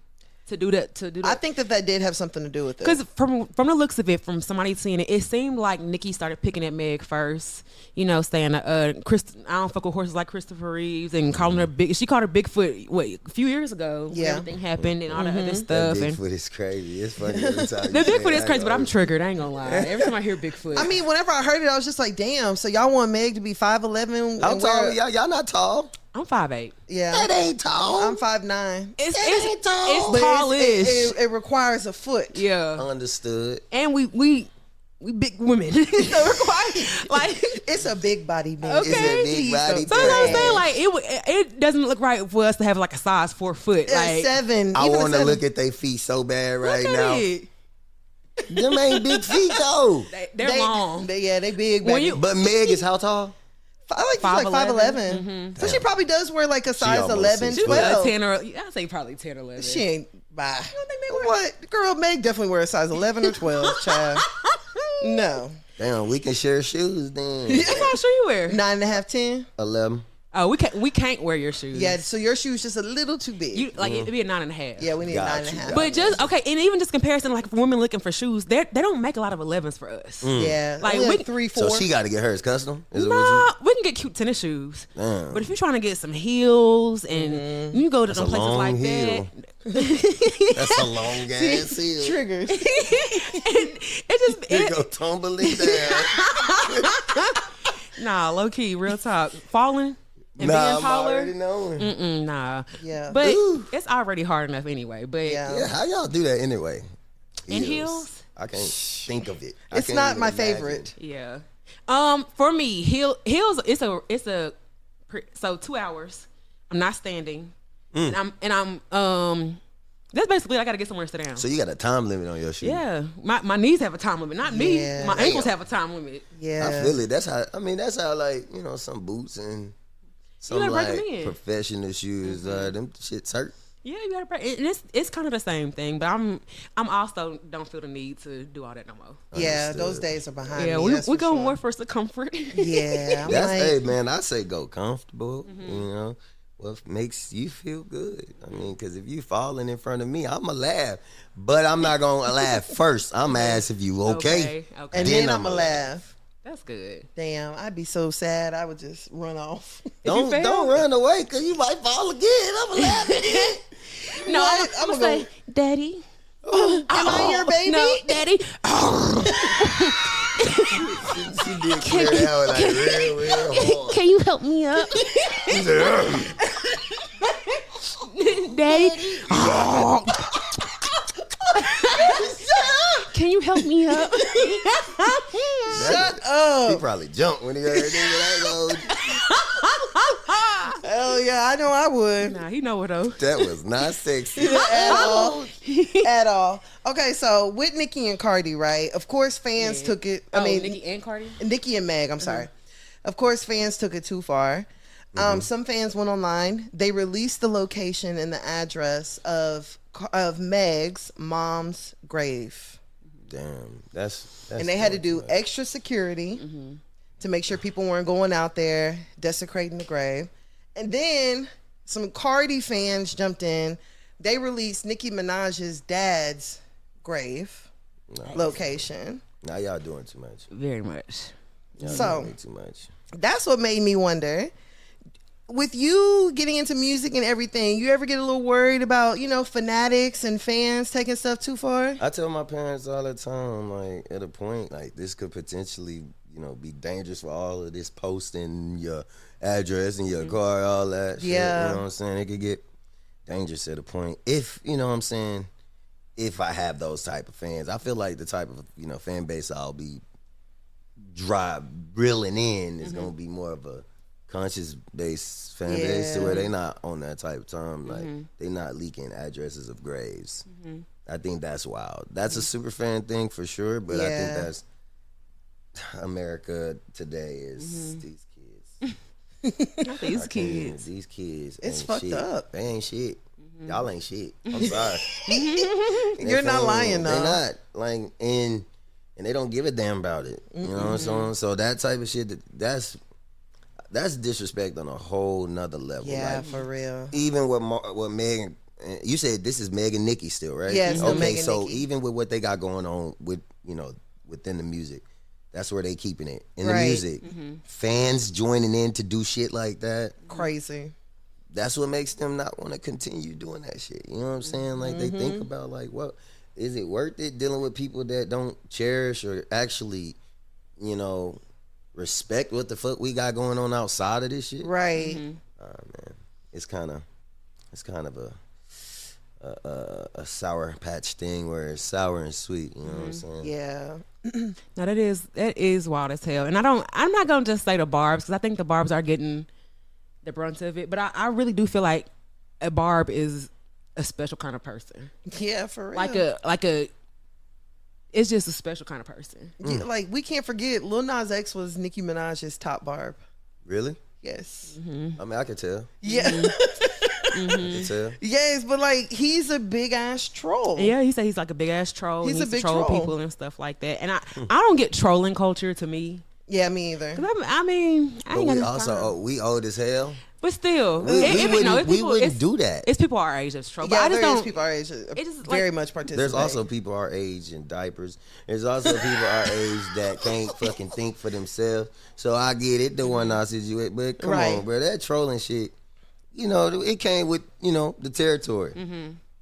Speaker 1: to do that.
Speaker 2: I think that did have something to do with it.
Speaker 1: Because from the looks of it, from somebody seeing it, it seemed like Nicki started picking at Meg first. Saying I don't fuck with horses like Christopher Reeves, and calling her big. She called her Bigfoot a few years ago. When
Speaker 2: Yeah.
Speaker 1: everything happened and all that other
Speaker 3: That
Speaker 1: stuff. And
Speaker 3: Bigfoot is crazy. It's funny every time.
Speaker 1: the
Speaker 3: you say
Speaker 1: Bigfoot is
Speaker 3: that,
Speaker 1: crazy, but I'm
Speaker 3: though.
Speaker 1: triggered. I ain't gonna lie. Every time I hear Bigfoot,
Speaker 2: I mean, whenever I heard it, I was just like, "Damn!" So y'all want Meg to be 5'11"?
Speaker 3: How tall are y'all? Y'all not tall.
Speaker 1: I'm 5'8".
Speaker 2: Yeah,
Speaker 3: That ain't tall.
Speaker 2: I'm 5'9".
Speaker 1: It's
Speaker 3: ain't tall.
Speaker 1: It's
Speaker 2: But
Speaker 1: tallish.
Speaker 2: it requires a foot.
Speaker 1: Yeah,
Speaker 3: Understood.
Speaker 1: and we big women. So require like.
Speaker 2: It's a big body man.
Speaker 3: It's a big body
Speaker 1: So I'm
Speaker 3: thing.
Speaker 1: saying, like, it doesn't look right for us to have like a size 4 foot. Like,
Speaker 2: 7.
Speaker 3: I
Speaker 2: even a
Speaker 3: want to
Speaker 2: 7.
Speaker 3: look at their feet so bad right
Speaker 1: look at
Speaker 3: now.
Speaker 1: it.
Speaker 3: Them ain't big feet though.
Speaker 1: They're long.
Speaker 2: They big.
Speaker 1: When
Speaker 2: Baby.
Speaker 1: you-
Speaker 3: But Meg is how tall?
Speaker 2: I like 5'11".
Speaker 1: 5'11".
Speaker 2: So she probably does wear like a size
Speaker 3: almost
Speaker 2: 11,
Speaker 3: 6 foot.
Speaker 2: 12.
Speaker 1: 10 or I'd say probably 10 or 11.
Speaker 2: She ain't. Bye.
Speaker 1: don't think they wear-
Speaker 2: What girl? Meg definitely wear a size 11 or 12. Child. No.
Speaker 3: Damn, we can share shoes then.
Speaker 1: That's how sure you wear.
Speaker 2: 9.5, 10.
Speaker 3: 11.
Speaker 1: Oh, we can't wear your shoes.
Speaker 2: Yeah. So your shoe's just a little too big.
Speaker 1: You like it'd be a 9.5.
Speaker 2: yeah, we need
Speaker 3: Got
Speaker 2: a
Speaker 3: you,
Speaker 2: 9.5.
Speaker 3: got
Speaker 1: But just okay, and even just comparison, like for women looking for shoes, they don't make a lot of 11s for us.
Speaker 2: Yeah,
Speaker 1: Like,
Speaker 2: only
Speaker 1: we-
Speaker 2: like 3, 4.
Speaker 3: So she got to get hers custom? Is it what
Speaker 1: Nah, we can get cute tennis shoes.
Speaker 3: Damn.
Speaker 1: But if you're trying to get some heels and you go to some
Speaker 3: a
Speaker 1: places
Speaker 3: long
Speaker 1: like
Speaker 3: heel.
Speaker 1: that,
Speaker 3: That's a long ass heel.
Speaker 2: triggers.
Speaker 1: it
Speaker 3: You
Speaker 1: just
Speaker 3: go tumbling down.
Speaker 1: nah, low key, real talk, falling and
Speaker 3: Nah,
Speaker 1: being
Speaker 3: I'm
Speaker 1: taller.
Speaker 3: already knowing.
Speaker 1: Nah,
Speaker 2: Yeah.
Speaker 1: but
Speaker 3: Ooh.
Speaker 1: it's already hard enough anyway. But
Speaker 2: Yeah.
Speaker 3: Yeah, how y'all do that anyway?
Speaker 1: in heels,
Speaker 3: I can't. think of it.
Speaker 2: It's not my favorite.
Speaker 1: Yeah. For me, heels. It's a. So 2 hours. I'm not standing, and I'm. That's basically I gotta get somewhere to sit down.
Speaker 3: So you got a time limit on your shoes.
Speaker 1: Yeah, my knees have a time limit, not me. My ankles have a time limit.
Speaker 2: Yeah,
Speaker 3: I feel it. That's how like some boots and some like professional shoes. Them shits hurt.
Speaker 1: Yeah, you gotta pray. And it's kind of the same thing, but I'm also don't feel the need to do all that no more.
Speaker 2: Yeah,
Speaker 3: Understood.
Speaker 2: those days are behind me.
Speaker 1: Yeah, we go more for the comfort.
Speaker 2: Yeah,
Speaker 3: hey man, I say go comfortable. What makes you feel good? I mean, because if you falling in front of me, I'ma laugh, but I'm not gonna laugh first. I'm gonna ask if you okay.
Speaker 2: And then I'ma laugh.
Speaker 1: That's good.
Speaker 2: Damn, I'd be so sad. I would just run off.
Speaker 3: Don't run away, cause you might fall again. I'ma laugh again.
Speaker 1: No, I'm gonna say, Daddy.
Speaker 2: Am I your baby?
Speaker 1: No, Daddy.
Speaker 3: She did clear that one like real hard.
Speaker 1: Can you help me up? Daddy. Can you help me up?
Speaker 2: Shut up.
Speaker 3: He probably jumped when he heard that.
Speaker 2: Hell yeah, I know I would.
Speaker 1: Nah, he know what though.
Speaker 3: That was not sexy
Speaker 2: at all. At all. Okay, so with Nicki and Cardi, right? Of course, fans took it. I mean,
Speaker 1: Nicki and Cardi.
Speaker 2: Nicki and Meg. I'm sorry. Of course, fans took it too far. Some fans went online. They released the location and the address of Meg's mom's grave.
Speaker 3: Damn, that's
Speaker 2: and they had to do extra security to make sure people weren't going out there desecrating the grave. And then some Cardi fans jumped in. They released Nicki Minaj's dad's grave location.
Speaker 3: Now y'all doing too much.
Speaker 1: Very much.
Speaker 3: Y'all doing too much.
Speaker 2: That's what made me wonder. With you getting into music and everything, you ever get a little worried about, fanatics and fans taking stuff too far?
Speaker 3: I tell my parents all the time, like, at a point, like, this could potentially, be dangerous for all of this posting your address and your car, all that shit.
Speaker 2: Yeah.
Speaker 3: You know what I'm saying? It could get dangerous at a point. If, if I have those type of fans, I feel like the type of, fan base I'll be reeling in is going to be more of a conscious based fan base to where they not on that type of time, like they not leaking addresses of graves. I think that's wild. That's a super fan thing for sure, but I think that's America today is these kids. These kids
Speaker 2: it's fucked
Speaker 3: shit.
Speaker 2: up.
Speaker 3: They ain't shit. Y'all ain't shit. I'm sorry.
Speaker 2: You're not lying though.
Speaker 3: They're not like and they don't give a damn about it. You know what I'm saying? So that type of shit that's disrespect on a whole nother level.
Speaker 2: Yeah,
Speaker 3: like,
Speaker 2: for real.
Speaker 3: Even what Meg, you said this is Meg and Nicki still, right?
Speaker 2: Yeah, it's still Meg and
Speaker 3: so
Speaker 2: Nicki.
Speaker 3: even with what they got going on with, within the music, that's where they keeping it. In the
Speaker 2: Right.
Speaker 3: music. Fans joining in to do shit like that.
Speaker 2: Crazy.
Speaker 3: That's what makes them not want to continue doing that shit. You know what I'm saying? Like they think about like, what is it worth it dealing with people that don't cherish or actually, respect what the fuck we got going on outside of this shit?
Speaker 2: Right.
Speaker 3: Man, it's kind of a sour patch thing where it's sour and sweet. You know what I'm saying?
Speaker 2: Yeah.
Speaker 1: No, that is wild as hell. And I'm not gonna just say the Barbs because I think the Barbs are getting the brunt of it. But I really do feel like a Barb is a special kind of person.
Speaker 2: Yeah, for real.
Speaker 1: Like a it's just a special kind of person.
Speaker 2: Yeah, like we can't forget Lil Nas X was Nicki Minaj's top Barb.
Speaker 3: Really?
Speaker 2: Yes.
Speaker 3: I mean, I could tell.
Speaker 2: Yeah.
Speaker 3: I could tell.
Speaker 2: Yes, but like he's a big ass troll.
Speaker 1: Yeah, he said he's like a big ass troll.
Speaker 2: He's
Speaker 1: He
Speaker 2: a
Speaker 1: used to
Speaker 2: big
Speaker 1: troll
Speaker 2: troll.
Speaker 1: people and stuff like that. And I don't get trolling culture to me.
Speaker 2: Yeah, me either.
Speaker 1: 'Cause I mean, I
Speaker 3: But
Speaker 1: ain't got
Speaker 3: we
Speaker 1: no
Speaker 3: also
Speaker 1: time.
Speaker 3: we old as hell.
Speaker 1: But still,
Speaker 3: We wouldn't do that.
Speaker 1: It's people our age that's troll. But
Speaker 2: Yeah,
Speaker 1: I just
Speaker 2: there is
Speaker 1: don't.
Speaker 2: people our age
Speaker 1: just,
Speaker 2: very
Speaker 1: like,
Speaker 2: much participate.
Speaker 3: There's also people our age in diapers. There's also people our age that can't fucking think for themselves. So I get it, the one I situation, but come on, bro, that trolling shit. It came with the territory.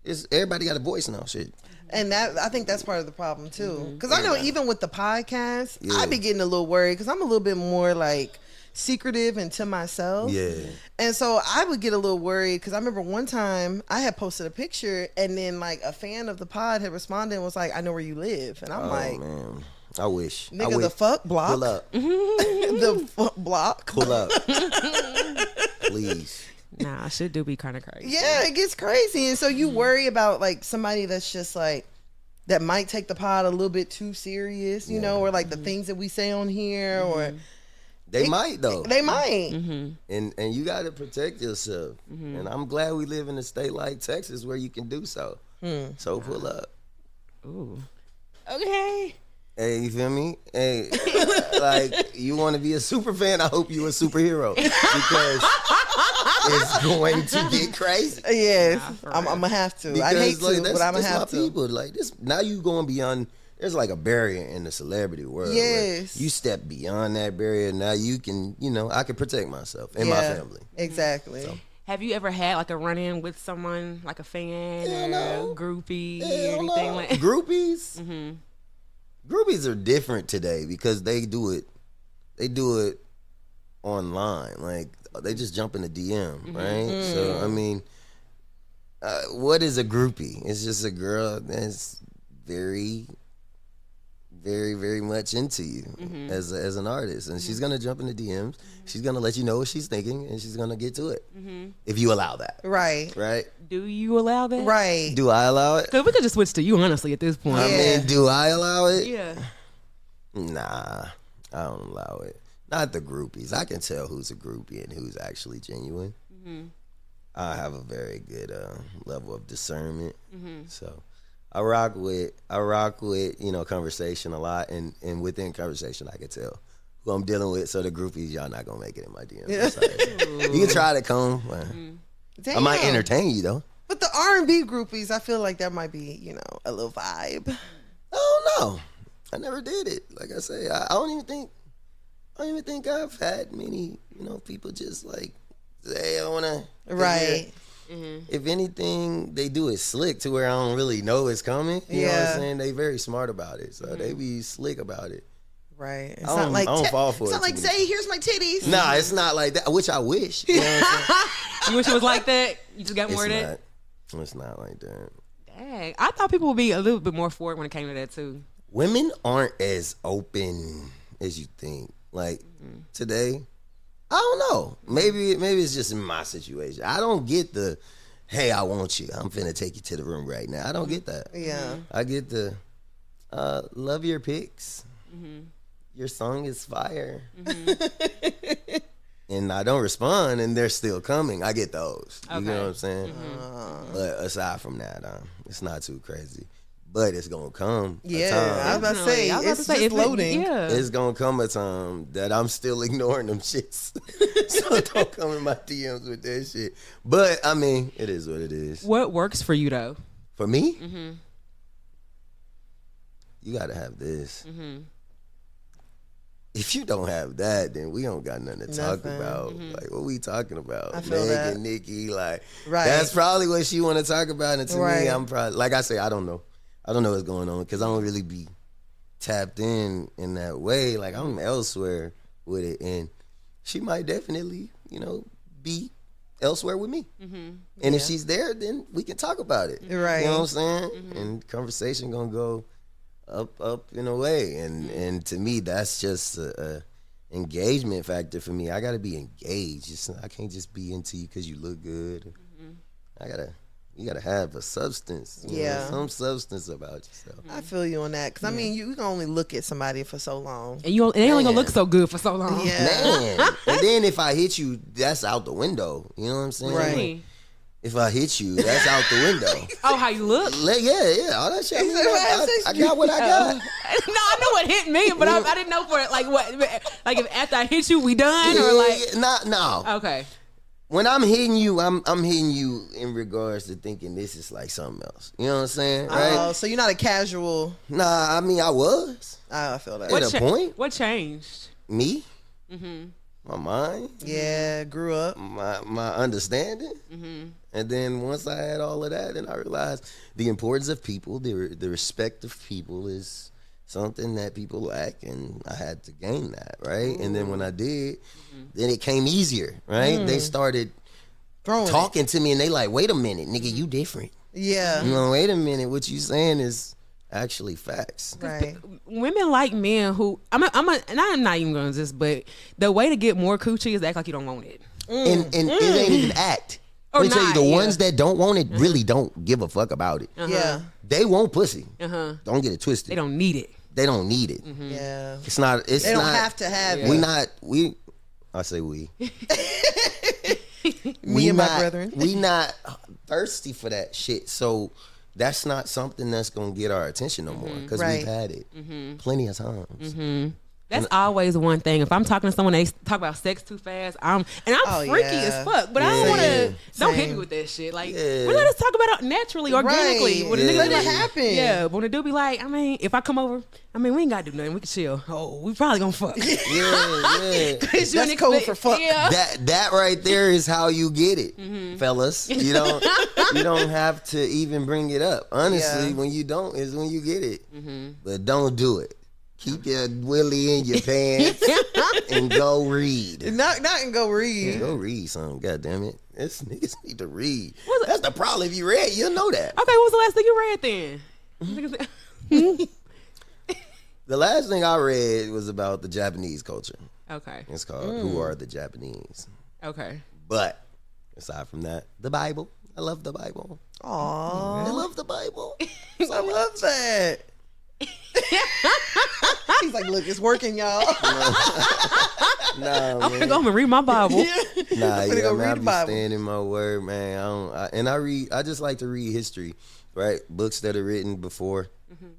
Speaker 3: It's everybody got a voice now, shit.
Speaker 2: And I think that's part of the problem too. Because I know even with the podcast, I be getting a little worried because I'm a little bit more like secretive and to myself.
Speaker 3: Yeah.
Speaker 2: And so I would get a little worried because I remember one time I had posted a picture and then like a fan of the pod had responded and was like, I know where you live. And I'm like,
Speaker 3: man. I wish.
Speaker 2: Nigga, the fuck block?
Speaker 3: Pull up.
Speaker 2: The fuck block?
Speaker 3: Pull up. Please.
Speaker 1: Nah, shit do be kind of crazy.
Speaker 2: Yeah, it gets crazy. And so you worry about like somebody that's just like, that might take the pod a little bit too serious, you know, or like the things that we say on here or...
Speaker 3: They might though.
Speaker 2: They might.
Speaker 3: And you got to protect yourself. And I'm glad we live in a state like Texas where you can do so. So pull up.
Speaker 1: Ooh. Okay.
Speaker 3: Hey, you feel me? Hey, like you want to be a super fan? I hope you a superhero because it's going to get crazy.
Speaker 2: Yes, I'm gonna have to.
Speaker 3: Because,
Speaker 2: I hate to,
Speaker 3: like,
Speaker 2: but I'm gonna have to.
Speaker 3: People like this now. You going beyond. There's like a barrier in the celebrity world.
Speaker 2: Yes,
Speaker 3: you step beyond that barrier. Now you can, I can protect myself and my family.
Speaker 2: Exactly.
Speaker 3: So.
Speaker 1: Have you ever had like a run-in with someone, like a fan or groupie or anything like that?
Speaker 3: Groupies? Groupies are different today because they do it online. Like they just jump in the DM, right? So I mean, what is a groupie? It's just a girl that's very, very, very much into you as an artist, and she's gonna jump in the DMs. She's gonna let you know what she's thinking, and she's gonna get to it if you allow that.
Speaker 2: Right.
Speaker 1: Do you allow that?
Speaker 2: Right.
Speaker 3: Do I allow it?
Speaker 1: Cause we could just switch to you, honestly, at this point.
Speaker 3: I mean, do I allow it?
Speaker 1: Yeah.
Speaker 3: Nah, I don't allow it. Not the groupies. I can tell who's a groupie and who's actually genuine. I have a very good level of discernment, so. I rock with conversation a lot, and within conversation I can tell who I'm dealing with. So the groupies, y'all not gonna make it in my DMs. I'm sorry. You can try to come. I might entertain you though.
Speaker 2: But the R&B groupies, I feel like that might be a little vibe.
Speaker 3: I don't know. I never did it. Like I say, I don't even think I've had many people just like say I wanna
Speaker 2: right.
Speaker 3: If anything, they do it slick to where I don't really know it's coming. You know what I'm saying? They very smart about it. So they be slick about it.
Speaker 2: Right. It's
Speaker 3: I don't fall for it.
Speaker 2: It's not like, Zay, here's my titties.
Speaker 3: Nah, it's not like that. Which I wish. You know what I'm saying?
Speaker 1: You wish it was like that? You just got more of that?
Speaker 3: It's not like that.
Speaker 1: Dang. I thought people would be a little bit more for it when it came to that too.
Speaker 3: Women aren't as open as you think. Like today, I don't know. Maybe it's just in my situation. I don't get the, hey, I want you. I'm finna take you to the room right now. I don't get that.
Speaker 2: Yeah.
Speaker 3: I get the, love your pics. Your song is fire. And I don't respond, and they're still coming. I get those. You know what I'm saying? But aside from that, it's not too crazy. But it's gonna come.
Speaker 2: Yeah, I was about to say it's just loading.
Speaker 3: It's gonna come a time that I'm still ignoring them shits. So don't come in my DMs with that shit. But I mean, it is what it is.
Speaker 1: What works for you though?
Speaker 3: For me, you gotta have this. If you don't have that, then we don't got nothing to talk about. Like, what we talking about? Meg and Nicki, like, that's probably what she want to talk about. And to me, I'm probably, like I say, I don't know. I don't know what's going on because I don't really be tapped in that way. Like, I'm elsewhere with it. And she might definitely, be elsewhere with me. And if she's there, then we can talk about it.
Speaker 2: Right.
Speaker 3: You know what I'm saying? And conversation going to go up in a way. And to me, that's just a engagement factor for me. I got to be engaged. I can't just be into you because you look good. You gotta have a substance, some substance about yourself.
Speaker 2: I feel you on that, because I mean, you can only look at somebody for so long,
Speaker 1: and they only gonna look so good for so long.
Speaker 3: Man. And then if I hit you, that's out the window. You know what I'm saying?
Speaker 2: Right.
Speaker 3: If I hit you, that's out the window.
Speaker 1: Oh, how you look?
Speaker 3: Yeah, all that shit. I got what I got.
Speaker 1: No, I know what hit me, but I didn't know for it. Like what? Like if after I hit you, we done or like?
Speaker 3: No.
Speaker 1: Okay.
Speaker 3: When I'm hitting you, I'm hitting you in regards to thinking this is like something else. You know what I'm saying? Right?
Speaker 2: Oh, so you're not a casual.
Speaker 3: Nah, I mean I was.
Speaker 2: I feel that.
Speaker 3: At a point.
Speaker 1: What changed?
Speaker 3: Me? My mind?
Speaker 2: Yeah, grew up.
Speaker 3: My understanding? And then once I had all of that, then I realized the importance of people, the respect of people is something that people lack, and I had to gain that, right? And then when I did, then it came easier, right? They started talking to me, and they like, wait a minute, nigga, you different.
Speaker 2: Yeah.
Speaker 3: You know, wait a minute, what you saying is actually facts.
Speaker 2: Right.
Speaker 1: Women like men who and I'm not even gonna just, but the way to get more coochie is act like you don't want it.
Speaker 3: And it ain't even act.
Speaker 1: Or
Speaker 3: Let me tell you,
Speaker 1: not,
Speaker 3: the ones that don't want it really don't give a fuck about it.
Speaker 2: Yeah.
Speaker 3: They want pussy. Don't get it twisted.
Speaker 1: They don't need it.
Speaker 3: They don't need it.
Speaker 2: Yeah.
Speaker 3: It's not. It's
Speaker 2: They don't
Speaker 3: not,
Speaker 2: have to have
Speaker 3: We
Speaker 2: it.
Speaker 3: not. We. I say we.
Speaker 2: Me and my brethren.
Speaker 3: We not thirsty for that shit. So that's not something that's gonna get our attention no more because
Speaker 2: Right.
Speaker 3: we've had it plenty of times.
Speaker 1: That's always one thing. If I'm talking to someone, they talk about sex too fast. I'm freaky as fuck, but I don't want to. Don't hit me with that shit. Like, we let us talk about it naturally, organically.
Speaker 2: Right.
Speaker 1: When a nigga
Speaker 2: Let
Speaker 1: be
Speaker 2: it
Speaker 1: like,
Speaker 2: happen.
Speaker 1: Yeah, but when a dude be like, I mean, if I come over, I mean, we ain't gotta do nothing. We can chill. Oh, we probably gonna fuck.
Speaker 3: Yeah.
Speaker 2: That's code for fuck.
Speaker 1: Yeah.
Speaker 3: That right there is how you get it, fellas. You don't have to even bring it up. Honestly, when you don't is when you get it. But don't do it. Keep your willy in your pants and go read.
Speaker 2: Not and go read.
Speaker 3: Yeah, go read something. God damn it. This niggas need to read. That's the problem. If you read, you'll know that.
Speaker 1: Okay, what was the last thing you read then?
Speaker 3: The last thing I read was about the Japanese culture.
Speaker 1: Okay.
Speaker 3: It's called Who Are the Japanese?
Speaker 1: Okay.
Speaker 3: But aside from that, the Bible. I love the Bible.
Speaker 2: Aww.
Speaker 3: I love the Bible.
Speaker 2: I love that. He's like, look, it's working, y'all.
Speaker 3: No,
Speaker 1: I'm gonna go home and read my Bible.
Speaker 3: Nah,
Speaker 2: I'm gonna go read
Speaker 3: I
Speaker 2: the
Speaker 3: be
Speaker 2: Bible.
Speaker 3: staying in my word, man. I just like to read history, right? Books that are written before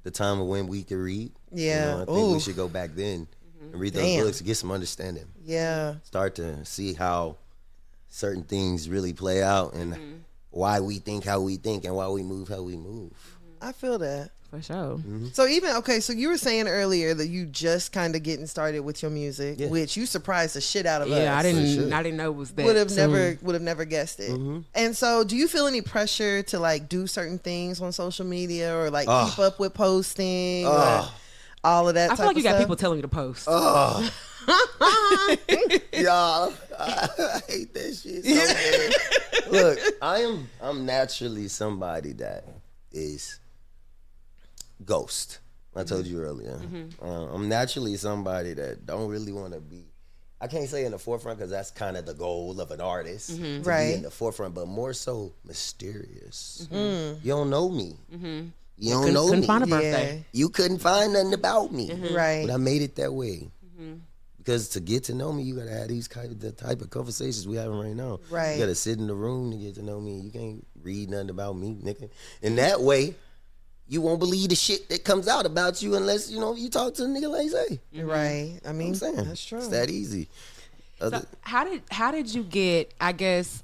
Speaker 3: the time of when we could read.
Speaker 2: Yeah.
Speaker 3: I think we should go back then and read those books to get some understanding.
Speaker 2: Yeah.
Speaker 3: Start to see how certain things really play out and why we think how we think and why we move how we move.
Speaker 2: I feel that.
Speaker 1: For sure.
Speaker 2: So so you were saying earlier that you just kind of getting started with your music, which you surprised the shit out of us.
Speaker 1: Yeah, I didn't know it was that.
Speaker 2: would have
Speaker 1: soon.
Speaker 2: never guessed it. And so, do you feel any pressure to like do certain things on social media or like keep up with posting, or all of that?
Speaker 1: I feel like you got people telling you to post.
Speaker 3: Y'all, I hate that shit so bad. Look, I'm naturally somebody that is ghost. I told you earlier. I'm naturally somebody that don't really want to be. I can't say in the forefront because that's kind of the goal of an artist to be in the forefront, but more so mysterious. You don't know me. You don't know
Speaker 1: couldn't
Speaker 3: me.
Speaker 1: find a birthday.
Speaker 3: You couldn't find nothing about me.
Speaker 2: Right.
Speaker 3: But I made it that way. Because to get to know me, you gotta have these the type of conversations we having right now.
Speaker 2: Right.
Speaker 3: You gotta sit in the room to get to know me. You can't read nothing about me, nigga. And that way, you won't believe the shit that comes out about you unless you talk to a nigga like Zay.
Speaker 2: Right. I mean,
Speaker 3: I'm saying
Speaker 2: that's true.
Speaker 3: It's that easy.
Speaker 1: So how did you get? I guess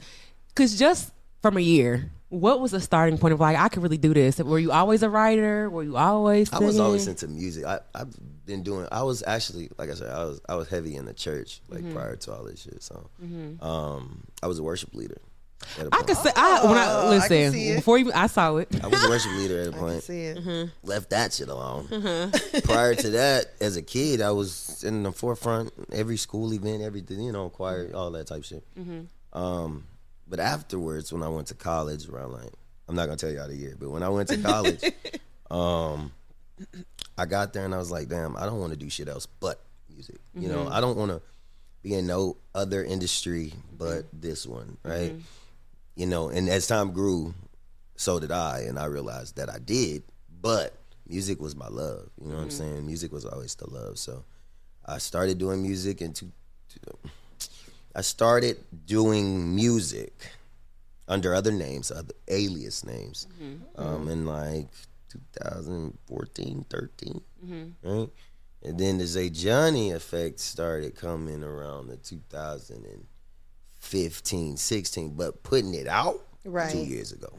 Speaker 1: because just from a year, what was the starting point of like I could really do this? Were you always a writer? Were you always?
Speaker 3: I was
Speaker 1: singing?
Speaker 3: always into music. I've been doing. I was actually, like I said, I was heavy in the church prior to all this shit. So, I was a worship leader.
Speaker 1: I could say when I
Speaker 2: I can see
Speaker 1: listen
Speaker 2: it.
Speaker 1: before you, I saw it.
Speaker 3: I was a worship leader at a
Speaker 2: I
Speaker 3: point.
Speaker 2: can see it.
Speaker 3: Left that shit alone. Prior to that, as a kid, I was in the forefront, every school event, everything, choir, all that type shit. But afterwards, when I went to college, around like, I'm not gonna tell y'all the year, but when I went to college, I got there and I was like, damn, I don't want to do shit else but music. I don't want to be in no other industry but this one, right? And as time grew, so did I, and I realized that I did, but music was my love. You know what I'm saying? Music was always the love. So I started doing music I started doing music under other names, other alias names, in like 2014, 13, right? And then the Zay Johnny effect started coming around the 2015, 16, but putting it out 2 years ago.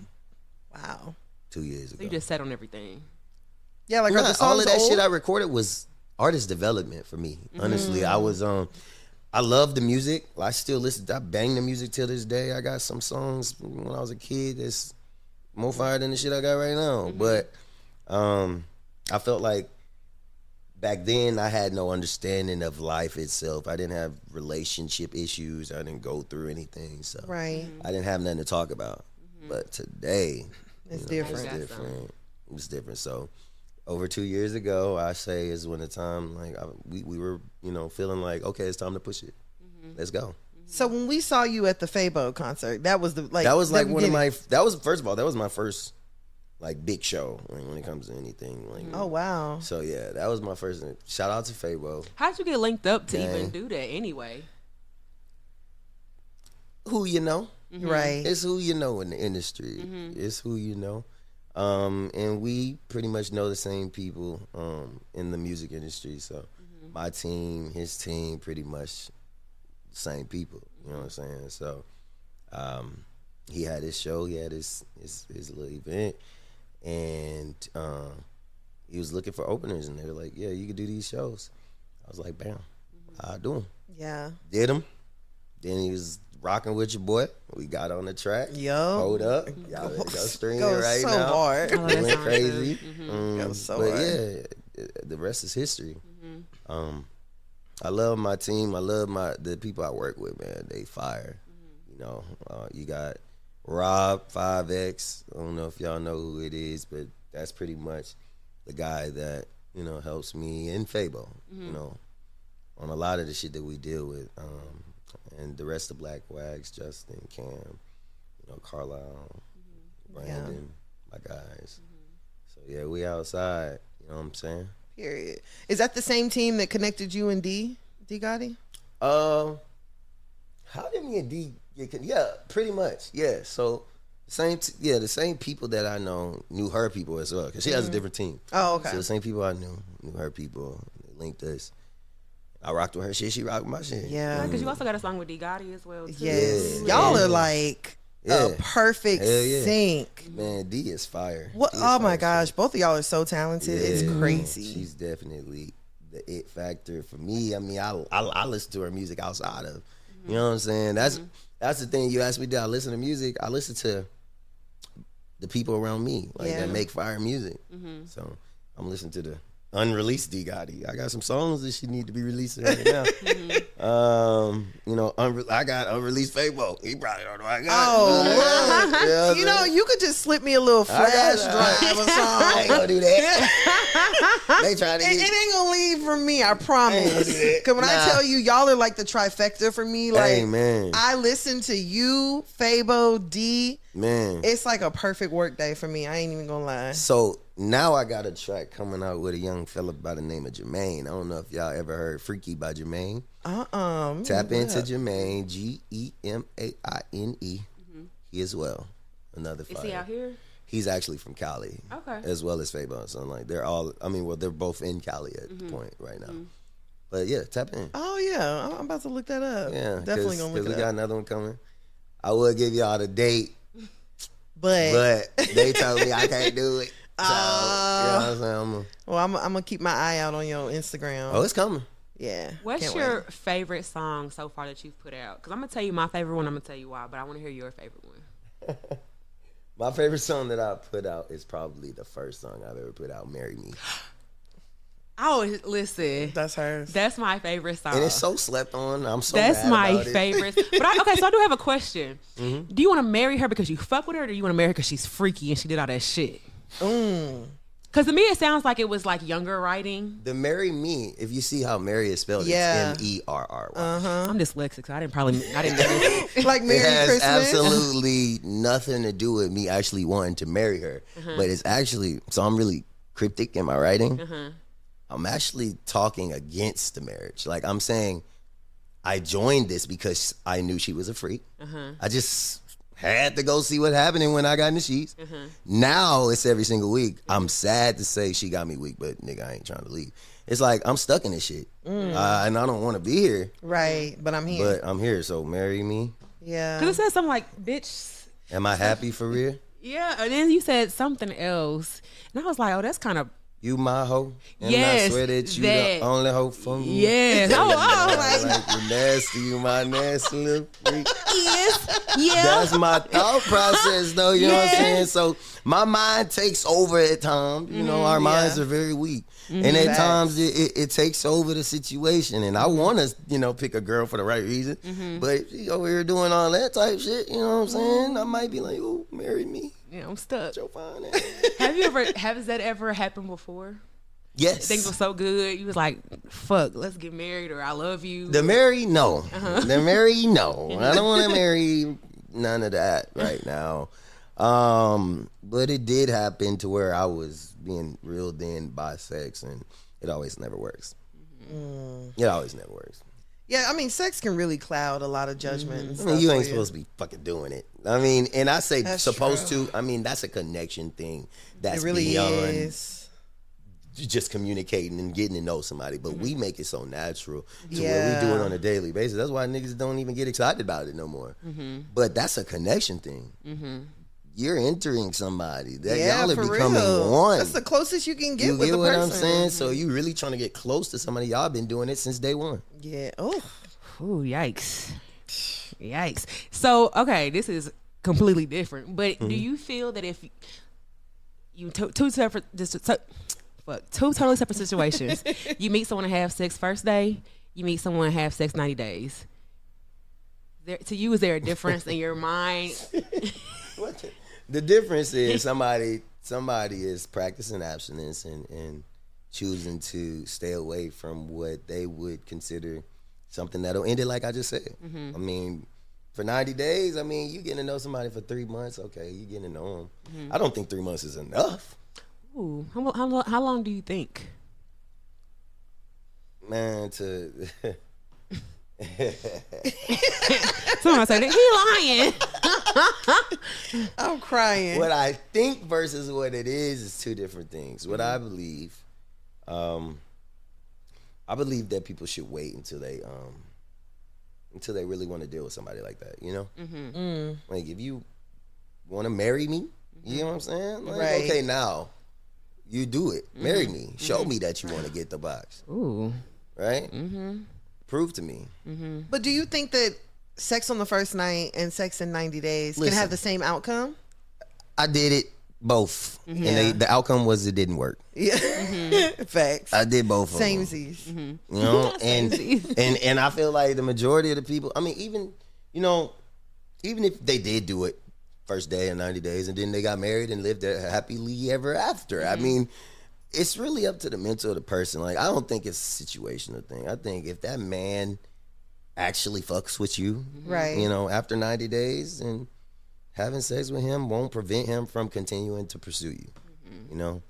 Speaker 2: Wow.
Speaker 3: 2 years ago.
Speaker 1: So you just sat on everything.
Speaker 2: Yeah, like are the
Speaker 3: all
Speaker 2: songs
Speaker 3: of that
Speaker 2: old?
Speaker 3: shit I recorded was artist development for me. Honestly, I was I love the music. I still listen. I bang the music till this day. I got some songs when I was a kid that's more fire than the shit I got right now. But I felt like back then I had no understanding of life itself. I didn't have relationship issues. I didn't go through anything, so
Speaker 2: Right.
Speaker 3: I didn't have nothing to talk about. But today,
Speaker 2: It's
Speaker 3: you know,
Speaker 2: different.
Speaker 3: It's different. It's different. So over 2 years ago, I say is when the time we were feeling like, okay, it's time to push it. Let's go.
Speaker 2: So when we saw you at the Fabo concert, that was one of
Speaker 3: my first of all, that was my first like big show when it comes to anything like
Speaker 2: Oh wow.
Speaker 3: So yeah, that was my first. Shout out to Fabo.
Speaker 1: How'd you get linked up to even do that anyway?
Speaker 3: Who you know.
Speaker 2: Right.
Speaker 3: It's who you know in the industry. It's who you know. And we pretty much know the same people in the music industry. So my team, his team, pretty much the same people. You know what I'm saying? So he had his show, he had his little event, and he was looking for openers, and they were like, yeah, you can do these shows. I was like, bam, I'll do them.
Speaker 2: Yeah.
Speaker 3: Did them. Then he was rocking with your boy. We got on the track.
Speaker 2: Yo.
Speaker 3: Hold up. Y'all ready to go stream it
Speaker 2: Goes
Speaker 3: right
Speaker 2: so
Speaker 3: now.
Speaker 2: hard.
Speaker 1: Oh, that
Speaker 3: Went
Speaker 1: sounds
Speaker 3: crazy.
Speaker 1: good.
Speaker 2: Goes so
Speaker 3: but
Speaker 2: hard.
Speaker 3: yeah, the rest is history. I love my team. I love the people I work with, man. They fire. You know, you got Rob 5X. I don't know if y'all know who it is, but that's pretty much the guy that, helps me and Fabo, on a lot of the shit that we deal with. And the rest of Black Wags, Justin, Cam, Carlisle, Brandon, my guys. So yeah, we outside. You know what I'm saying?
Speaker 2: Period. Is that the same team that connected you and D Gotti?
Speaker 3: How did me and D get? Yeah, pretty much. Yeah. So the same people that I know knew her people as well, because she has a different team.
Speaker 2: Oh, okay.
Speaker 3: So the same people I knew her people. They linked us. I rocked with her shit. She rocked with my shit.
Speaker 2: Yeah.
Speaker 1: Because you also got a song with D Gotti as well, too.
Speaker 2: Yes.
Speaker 3: Yeah.
Speaker 2: Y'all are like a perfect sync.
Speaker 3: Man, D is fire.
Speaker 2: What?
Speaker 3: D is
Speaker 2: Oh my
Speaker 3: fire
Speaker 2: gosh,
Speaker 3: shit.
Speaker 2: both of y'all are so talented. It's crazy.
Speaker 3: She's definitely the it factor for me. I mean, I listen to her music outside of, you know what I'm saying? That's the thing. You asked me, did I listen to music? I listen to the people around me, that make fire music. So I'm listening to the unreleased D Gotti. I got some songs that she need to be releasing right now. I got unreleased Fabo. He probably don't know I got.
Speaker 2: You could just slip me a little flash drive or something.
Speaker 3: I ain't gonna do that. They trying to
Speaker 2: It ain't gonna leave from me, I promise. Because when I tell you, y'all are like the trifecta for me. Like,
Speaker 3: hey, man.
Speaker 2: I listen to you, Fabo, D.
Speaker 3: Man.
Speaker 2: It's like a perfect work day for me. I ain't even gonna lie.
Speaker 3: So now I got a track coming out with a young fella by the name of Jermaine. I don't know if y'all ever heard Freaky by Jermaine. Tap into Jermaine, Gemaine. He as well. Another fire.
Speaker 1: Is he out here?
Speaker 3: He's actually from Cali. Okay. As well as Fabo. So like they're both in Cali at the point right now. But yeah, tap in.
Speaker 2: Oh yeah, I'm about to look that up.
Speaker 3: Yeah,
Speaker 2: definitely gonna look it up.
Speaker 3: We got another one coming. I will give y'all the date,
Speaker 2: but
Speaker 3: they told me I can't do it. So, you know what I'm saying?
Speaker 2: I'm gonna keep my eye out on your Instagram.
Speaker 3: Oh, it's coming.
Speaker 2: Yeah.
Speaker 1: What's your favorite song so far that you've put out? Because I'm gonna tell you my favorite one. I'm gonna tell you why, but I want to hear your favorite one.
Speaker 3: My favorite song that I put out is probably the first song I've ever put out, "Marry Me."
Speaker 1: Oh, listen.
Speaker 2: That's hers.
Speaker 1: That's my favorite song.
Speaker 3: And it's so slept on. I'm so
Speaker 1: That's
Speaker 3: mad
Speaker 1: my
Speaker 3: about it.
Speaker 1: favorite. But so I do have a question. Do you want to marry her because you fuck with her, or do you want to marry her because she's freaky and she did all that shit? Because to me, it sounds like it was like younger writing.
Speaker 3: The "Marry Me," if you see how Mary is spelled, it's MERRY.
Speaker 1: I'm dyslexic, so I didn't know this.
Speaker 2: Like Merry
Speaker 3: It has
Speaker 2: Christmas.
Speaker 3: absolutely nothing to do with me actually wanting to marry her. But it's actually, so I'm really cryptic in my writing. I'm actually talking against the marriage. Like I'm saying, I joined this because I knew she was a freak. I just had to go see what happened when I got in the sheets. Now it's every single week. I'm sad to say she got me weak, but nigga, I ain't trying to leave. It's like I'm stuck in this shit, and I don't want to be here.
Speaker 2: Right, but I'm here.
Speaker 3: But I'm here, so marry me.
Speaker 2: Yeah.
Speaker 1: Because it says something like, bitch.
Speaker 3: Am I happy for real?
Speaker 1: Yeah, and then you said something else. And I was like, oh, that's kind of
Speaker 3: You my hoe, and
Speaker 1: Yes,
Speaker 3: I swear that you
Speaker 1: that.
Speaker 3: the only hoe for me.
Speaker 1: Yes.
Speaker 3: Like you nasty, you my nasty little freak.
Speaker 1: Yes. Yeah.
Speaker 3: That's my thought process, though. You know what I'm saying? So my mind takes over at times. You know, our minds are very weak, and at times it takes over the situation. And I want to, you know, pick a girl for the right reason, but if she over here doing all that type shit, you know what I'm saying? I might be like, "Ooh, marry me."
Speaker 1: Yeah, I'm stuck.
Speaker 3: Your fine ass.
Speaker 1: Has that ever happened before?
Speaker 3: Yes.
Speaker 1: Things were so good. You was like, fuck, let's get married, or I love you.
Speaker 3: The marry, no. The marry, no. I don't want to marry none of that right now. But it did happen to where I was being reeled in by sex, and it always never works. It always never works.
Speaker 2: Yeah, I mean, sex can really cloud a lot of judgment. And
Speaker 3: I
Speaker 2: stuff
Speaker 3: mean, you ain't
Speaker 2: for
Speaker 3: supposed to be fucking doing it. I mean, and I say
Speaker 2: That's
Speaker 3: supposed
Speaker 2: true.
Speaker 3: to. I mean, that's a connection thing. That's
Speaker 2: It really
Speaker 3: beyond
Speaker 2: is.
Speaker 3: just communicating and getting to know somebody. But we make it so natural to where
Speaker 2: Yeah.
Speaker 3: we do it on a daily basis. That's why niggas don't even get excited about it no more. But that's a connection thing. You're entering somebody. That y'all are
Speaker 2: for
Speaker 3: becoming
Speaker 2: real.
Speaker 3: one.
Speaker 2: That's the closest you can get
Speaker 3: You
Speaker 2: with
Speaker 3: get
Speaker 2: a
Speaker 3: what
Speaker 2: person.
Speaker 3: I'm saying? So you really trying to get close to somebody. Y'all been doing it since day one.
Speaker 2: Yeah. Oh.
Speaker 1: Ooh, yikes. Yikes. So, okay, this is completely different. But do you feel that if you two totally separate situations, you meet someone and have sex first day, you meet someone and have sex 90 days. To you, is there a difference in your mind?
Speaker 3: The difference is somebody is practicing abstinence and choosing to stay away from what they would consider something that'll end it, like I just said. I mean, for 90 days, I mean, you getting to know somebody for 3 months, okay, you getting to know them. I don't think 3 months is enough.
Speaker 1: Ooh, how long do you think?
Speaker 3: Man, to...
Speaker 1: Someone said, he lying.
Speaker 2: I'm crying.
Speaker 3: What I think versus what it is two different things. What I believe that people should wait until they really want to deal with somebody like that, you know? Like, if you want to marry me, you know what I'm saying? Like,
Speaker 2: Right.
Speaker 3: okay, now you do it. Marry me. Show me that you want to get the box.
Speaker 1: Ooh.
Speaker 3: Right? Prove to me.
Speaker 2: But do you think that sex on the first night and sex in 90 days
Speaker 3: Listen.
Speaker 2: can have the same outcome?
Speaker 3: I did it both.
Speaker 2: Yeah.
Speaker 3: And the outcome was it didn't work.
Speaker 2: Yeah. Facts.
Speaker 3: I did both of them.
Speaker 2: Samesies.
Speaker 3: You know, and I feel like the majority of the people, I mean, even if they did do it first day in 90 days and then they got married and lived there happily ever after, I mean, it's really up to the mental of the person. Like, I don't think it's a situational thing. I think if that man actually fucks with you,
Speaker 2: Right.
Speaker 3: you know, after 90 days, and having sex with him won't prevent him from continuing to pursue you. You know?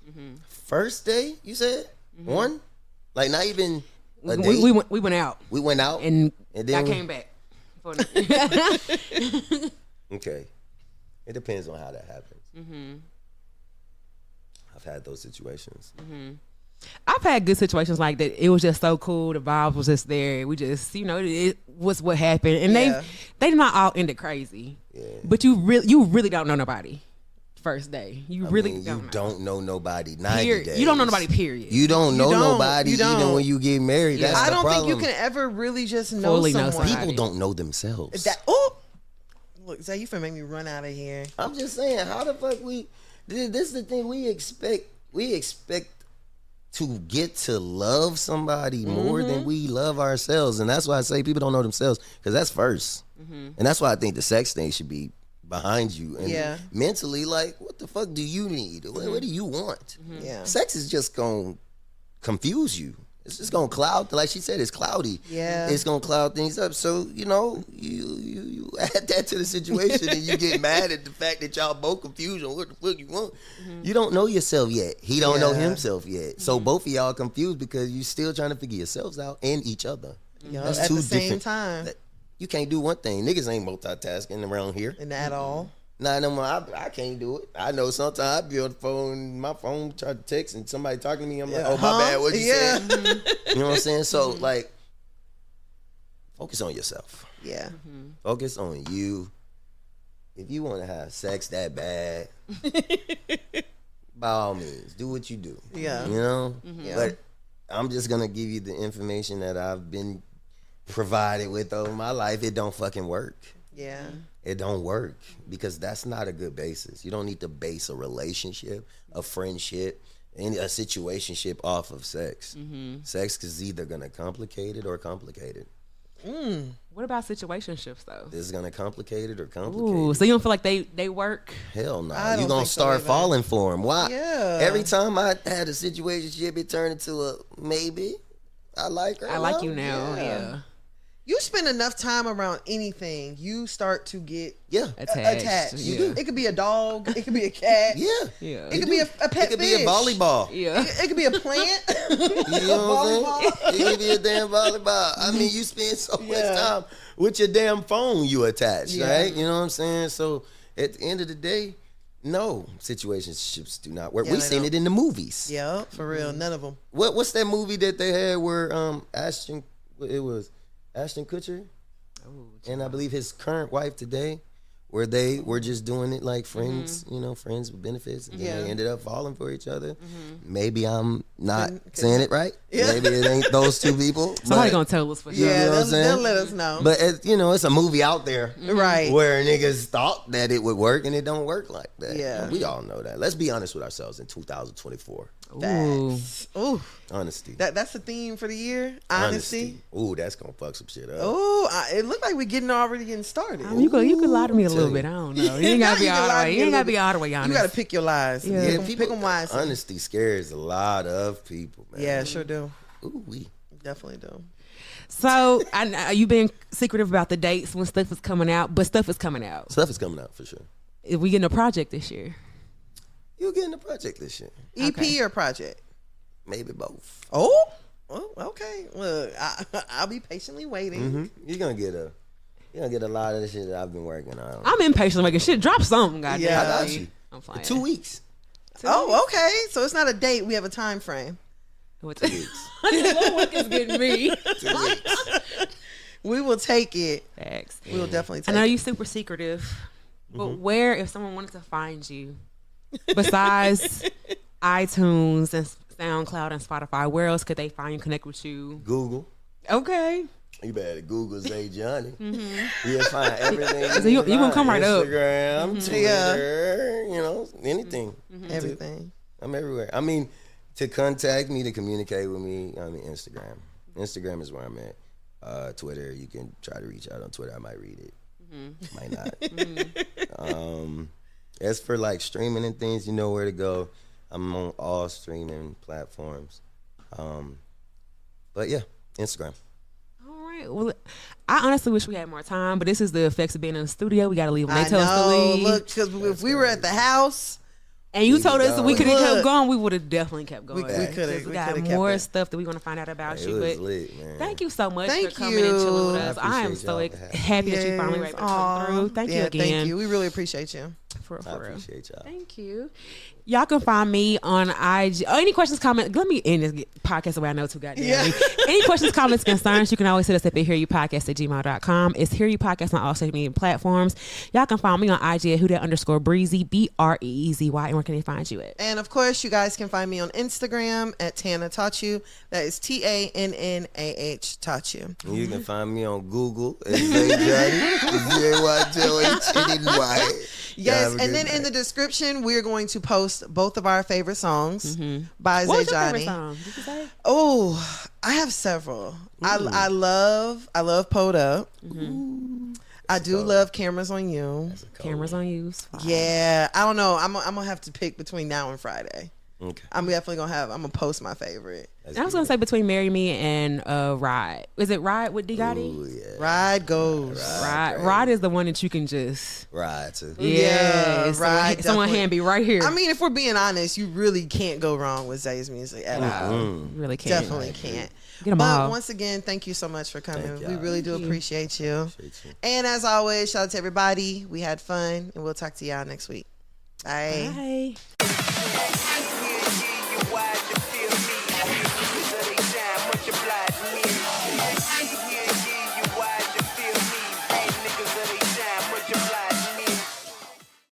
Speaker 3: First day, you said? One? Like, not even a date?
Speaker 1: We went out.
Speaker 3: We went out?
Speaker 1: And
Speaker 3: then
Speaker 1: I came back.
Speaker 3: Okay. It depends on how that happens. I've had those situations.
Speaker 1: I've had good situations like that. It was just so cool. The vibe was just there. We just, you know, it was what happened. And
Speaker 2: Yeah.
Speaker 1: they did not all end it crazy.
Speaker 3: Yeah.
Speaker 1: But you really don't know nobody first day. You
Speaker 3: I
Speaker 1: really
Speaker 3: mean,
Speaker 1: don't
Speaker 3: you
Speaker 1: know.
Speaker 3: don't know nobody 90
Speaker 1: Period.
Speaker 3: days.
Speaker 1: You don't know nobody, period.
Speaker 3: You don't know
Speaker 2: don't.
Speaker 3: nobody
Speaker 2: You don't.
Speaker 3: even when you get married.
Speaker 1: Yeah.
Speaker 3: That's
Speaker 2: I
Speaker 3: the
Speaker 2: don't
Speaker 3: problem.
Speaker 2: think you can ever really just know
Speaker 1: Fully know
Speaker 2: someone.
Speaker 1: somebody.
Speaker 3: People don't know themselves.
Speaker 2: Look, Zay, you finna make me run out of here.
Speaker 3: I'm just saying, how the fuck this is the thing, we expect to get to love somebody more than we love ourselves. And that's why I say people don't know themselves, because that's first. And that's why I think the sex thing should be behind you. And
Speaker 2: Yeah.
Speaker 3: mentally, like, what the fuck do you need? What do you want?
Speaker 2: Yeah.
Speaker 3: Sex is just going to confuse you. It's just going to cloud, like she said, it's cloudy.
Speaker 2: Yeah.
Speaker 3: It's going to cloud things up. So, you know, you add that to the situation and you get mad at the fact that y'all both confused on what the fuck you want. You don't know yourself yet. He don't know
Speaker 2: Yeah.
Speaker 3: himself yet. So both of y'all confused because you still trying to figure yourselves out and each other.
Speaker 2: You know,
Speaker 3: That's
Speaker 2: at
Speaker 3: two
Speaker 2: the same
Speaker 3: different-
Speaker 2: time.
Speaker 3: You can't do one thing. Niggas ain't multitasking around here.
Speaker 2: And at all.
Speaker 3: Nah, no more. I can't do it. I know sometimes I be on the phone, my phone try to text and somebody talking to me. I'm like, oh, my bad. What you said? You know what I'm saying? So, like, focus on yourself.
Speaker 2: Yeah.
Speaker 3: Focus on you. If you want to have sex that bad, by all means, do what you do.
Speaker 2: Yeah.
Speaker 3: You know?
Speaker 2: Yeah.
Speaker 3: But I'm just going to give you the information that I've been provided with over my life. It don't fucking work.
Speaker 2: Yeah.
Speaker 3: It don't work because that's not a good basis. You don't need to base a relationship, a friendship, a situationship off of sex. Sex is either going to complicate it or complicate it.
Speaker 1: What about situationships though?
Speaker 3: This is going to complicate it or complicate
Speaker 1: Ooh,
Speaker 3: it.
Speaker 1: so you don't feel like they work?
Speaker 3: Hell no.
Speaker 2: I
Speaker 3: You're
Speaker 2: don't
Speaker 3: going
Speaker 2: think
Speaker 3: to
Speaker 2: so
Speaker 3: start
Speaker 2: either.
Speaker 3: falling for him. Why?
Speaker 2: Yeah.
Speaker 3: Every time I had a situationship, it turned into a maybe. I like her.
Speaker 1: I like you now. Yeah.
Speaker 2: You spend enough time around anything, you start to get
Speaker 1: Attached.
Speaker 2: You do. It could be a dog. It could be a cat.
Speaker 3: Yeah.
Speaker 1: Yeah.
Speaker 2: It could be a pet
Speaker 3: It could
Speaker 2: fish.
Speaker 3: be a volleyball.
Speaker 1: Yeah.
Speaker 2: It could be a plant.
Speaker 3: You know what I'm saying? It could be a damn volleyball. I mean, you spend so much time with your damn phone you attach, right? You know what I'm saying? So at the end of the day, no, situationships do not work.
Speaker 2: Yeah,
Speaker 3: We
Speaker 2: they
Speaker 3: seen
Speaker 2: don't.
Speaker 3: it in the movies.
Speaker 2: Yeah, for real. None of them.
Speaker 3: What's that movie that they had where Ashton Kutcher and I believe his current wife today, where they were just doing it like friends, you know, friends with benefits, and then they ended up falling for each other. Maybe I'm not saying it right. Maybe it ain't those two people.
Speaker 1: Somebody
Speaker 3: but,
Speaker 1: gonna tell us for sure.
Speaker 2: Yeah,
Speaker 3: know what I'm
Speaker 2: they'll
Speaker 3: saying?
Speaker 2: let us know.
Speaker 3: But you know, it's a movie out there,
Speaker 2: Right.
Speaker 3: where niggas thought that it would work and it don't work like that.
Speaker 2: Yeah.
Speaker 3: And we all know that. Let's be honest with ourselves in 2024.
Speaker 1: Ooh.
Speaker 2: Ooh,
Speaker 3: Honesty.
Speaker 2: that's the theme for the year. Honesty.
Speaker 3: Ooh, that's gonna fuck some shit up.
Speaker 2: Ooh, it looked like we're already getting started.
Speaker 1: I mean, you could lie to me a little
Speaker 3: Tell
Speaker 1: bit.
Speaker 3: you.
Speaker 1: I don't know. You ain't gotta be
Speaker 2: You can
Speaker 1: all the
Speaker 2: lie to
Speaker 1: way.
Speaker 2: me
Speaker 1: You
Speaker 2: a
Speaker 1: ain't gotta
Speaker 2: little
Speaker 1: be all the way honest.
Speaker 2: You got to pick your lies.
Speaker 1: Yeah.
Speaker 2: Yeah, pick them wisely.
Speaker 3: Honesty scares a lot of people, man.
Speaker 2: Yeah, sure do.
Speaker 3: Ooh, we.
Speaker 2: Definitely do.
Speaker 1: So I know you've been secretive about the dates when stuff is coming out, but stuff is coming out.
Speaker 3: Stuff is coming out for sure.
Speaker 1: If we getting a project this year,
Speaker 3: You're getting a project this year.
Speaker 2: EP
Speaker 1: Okay.
Speaker 2: or project?
Speaker 3: Maybe both.
Speaker 2: Oh, okay. Look, I'll be patiently waiting.
Speaker 3: You're gonna get a lot of the shit that I've been working on.
Speaker 1: I'm impatient making shit. Drop something, goddamn.
Speaker 2: Yeah.
Speaker 3: I got you.
Speaker 1: I'm flying.
Speaker 3: 2 weeks.
Speaker 2: Oh, okay. So it's not a date. We have a time frame.
Speaker 1: What
Speaker 3: Weeks.
Speaker 1: week is getting me?
Speaker 3: 2 weeks.
Speaker 2: We will take it.
Speaker 1: Facts.
Speaker 2: We will definitely
Speaker 1: I
Speaker 2: take
Speaker 1: know
Speaker 2: it.
Speaker 1: you're super secretive, but where, if someone wanted to find you, besides iTunes and SoundCloud and Spotify, where else could they find you, connect with you?
Speaker 3: Google.
Speaker 1: Okay.
Speaker 3: You better Google Zay Johnny. You'll find everything.
Speaker 1: So you gonna come right up.
Speaker 3: Instagram, Twitter, you know, anything.
Speaker 2: Everything.
Speaker 3: I'm everywhere. I mean, to contact me, to communicate with me, I mean, Instagram. Instagram is where I'm at. Twitter, you can try to reach out on Twitter. I might read it. Might not. As for like streaming and things, you know where to go. I'm on all streaming platforms. But yeah, Instagram.
Speaker 1: All right. Well, I honestly wish we had more time, but this is the effects of being in the studio. We got to leave when they
Speaker 2: I
Speaker 1: tell us to
Speaker 2: know.
Speaker 1: leave.
Speaker 2: Look, because if we were at the house,
Speaker 1: and you
Speaker 3: we
Speaker 1: told
Speaker 3: could
Speaker 1: us that
Speaker 3: go.
Speaker 1: we could have
Speaker 2: Look.
Speaker 1: kept going, we would have definitely kept going.
Speaker 2: we could have.
Speaker 1: We got more stuff that we want to find out about
Speaker 3: It
Speaker 1: you.
Speaker 3: was
Speaker 1: But
Speaker 3: lit, man.
Speaker 1: thank you so much
Speaker 2: Thank
Speaker 1: for coming and chilling with
Speaker 2: you.
Speaker 1: us.
Speaker 3: I
Speaker 1: I am
Speaker 3: appreciate
Speaker 1: so
Speaker 3: y'all for having me.
Speaker 1: happy that you finally were able to come through. Thank you again.
Speaker 2: Thank you. We really appreciate you.
Speaker 1: For
Speaker 3: I
Speaker 1: real.
Speaker 3: appreciate y'all.
Speaker 1: Thank you. Y'all can find me on IG. Oh, any questions, comments? Let me end this podcast the way I know too, goddamn.
Speaker 2: Yeah.
Speaker 1: Any questions, comments, concerns, you can always hit us up at hearyepodcast@gmail.com. It's Hear You Podcast on all social media platforms. Y'all can find me on IG at _breezy, BREEZY. And where can they find you at?
Speaker 2: And of course, you guys can find me on Instagram at Tana Taught You. That is TANNAH Taught You.
Speaker 3: You can find me on Google as Zay Johnny. ZAYJOHNNY.
Speaker 2: Yes, and then in the description, we're going to post both of our favorite songs by Zay
Speaker 1: What's your
Speaker 2: Johnny.
Speaker 1: favorite song? Did you say?
Speaker 2: Oh, I have several. I love Pulled Up. I do love Cameras on You.
Speaker 1: Cameras on You.
Speaker 2: Yeah, I don't know. I'm gonna have to pick between now and Friday.
Speaker 3: Okay.
Speaker 2: I'm definitely I'm gonna post my favorite.
Speaker 1: I was gonna say between Marry Me and Ride. Is it Ride with D Gotti?
Speaker 3: Ooh, yeah.
Speaker 2: Ride goes.
Speaker 1: Ride is the one that you can just
Speaker 3: Right. Too.
Speaker 1: yeah.
Speaker 2: Ride.
Speaker 1: Someone
Speaker 2: definitely.
Speaker 1: hand be right here.
Speaker 2: I mean, if we're being honest, you really can't go wrong with Zay's music at all.
Speaker 1: You really can't.
Speaker 2: Definitely can't.
Speaker 1: Get 'em
Speaker 2: But
Speaker 1: all.
Speaker 2: once again, thank you so much for coming.
Speaker 3: Thank
Speaker 2: We
Speaker 3: y'all.
Speaker 2: really do appreciate you.
Speaker 3: Appreciate you.
Speaker 2: And as always, shout out to everybody. We had fun, and we'll talk to y'all next week. Bye.
Speaker 1: Bye.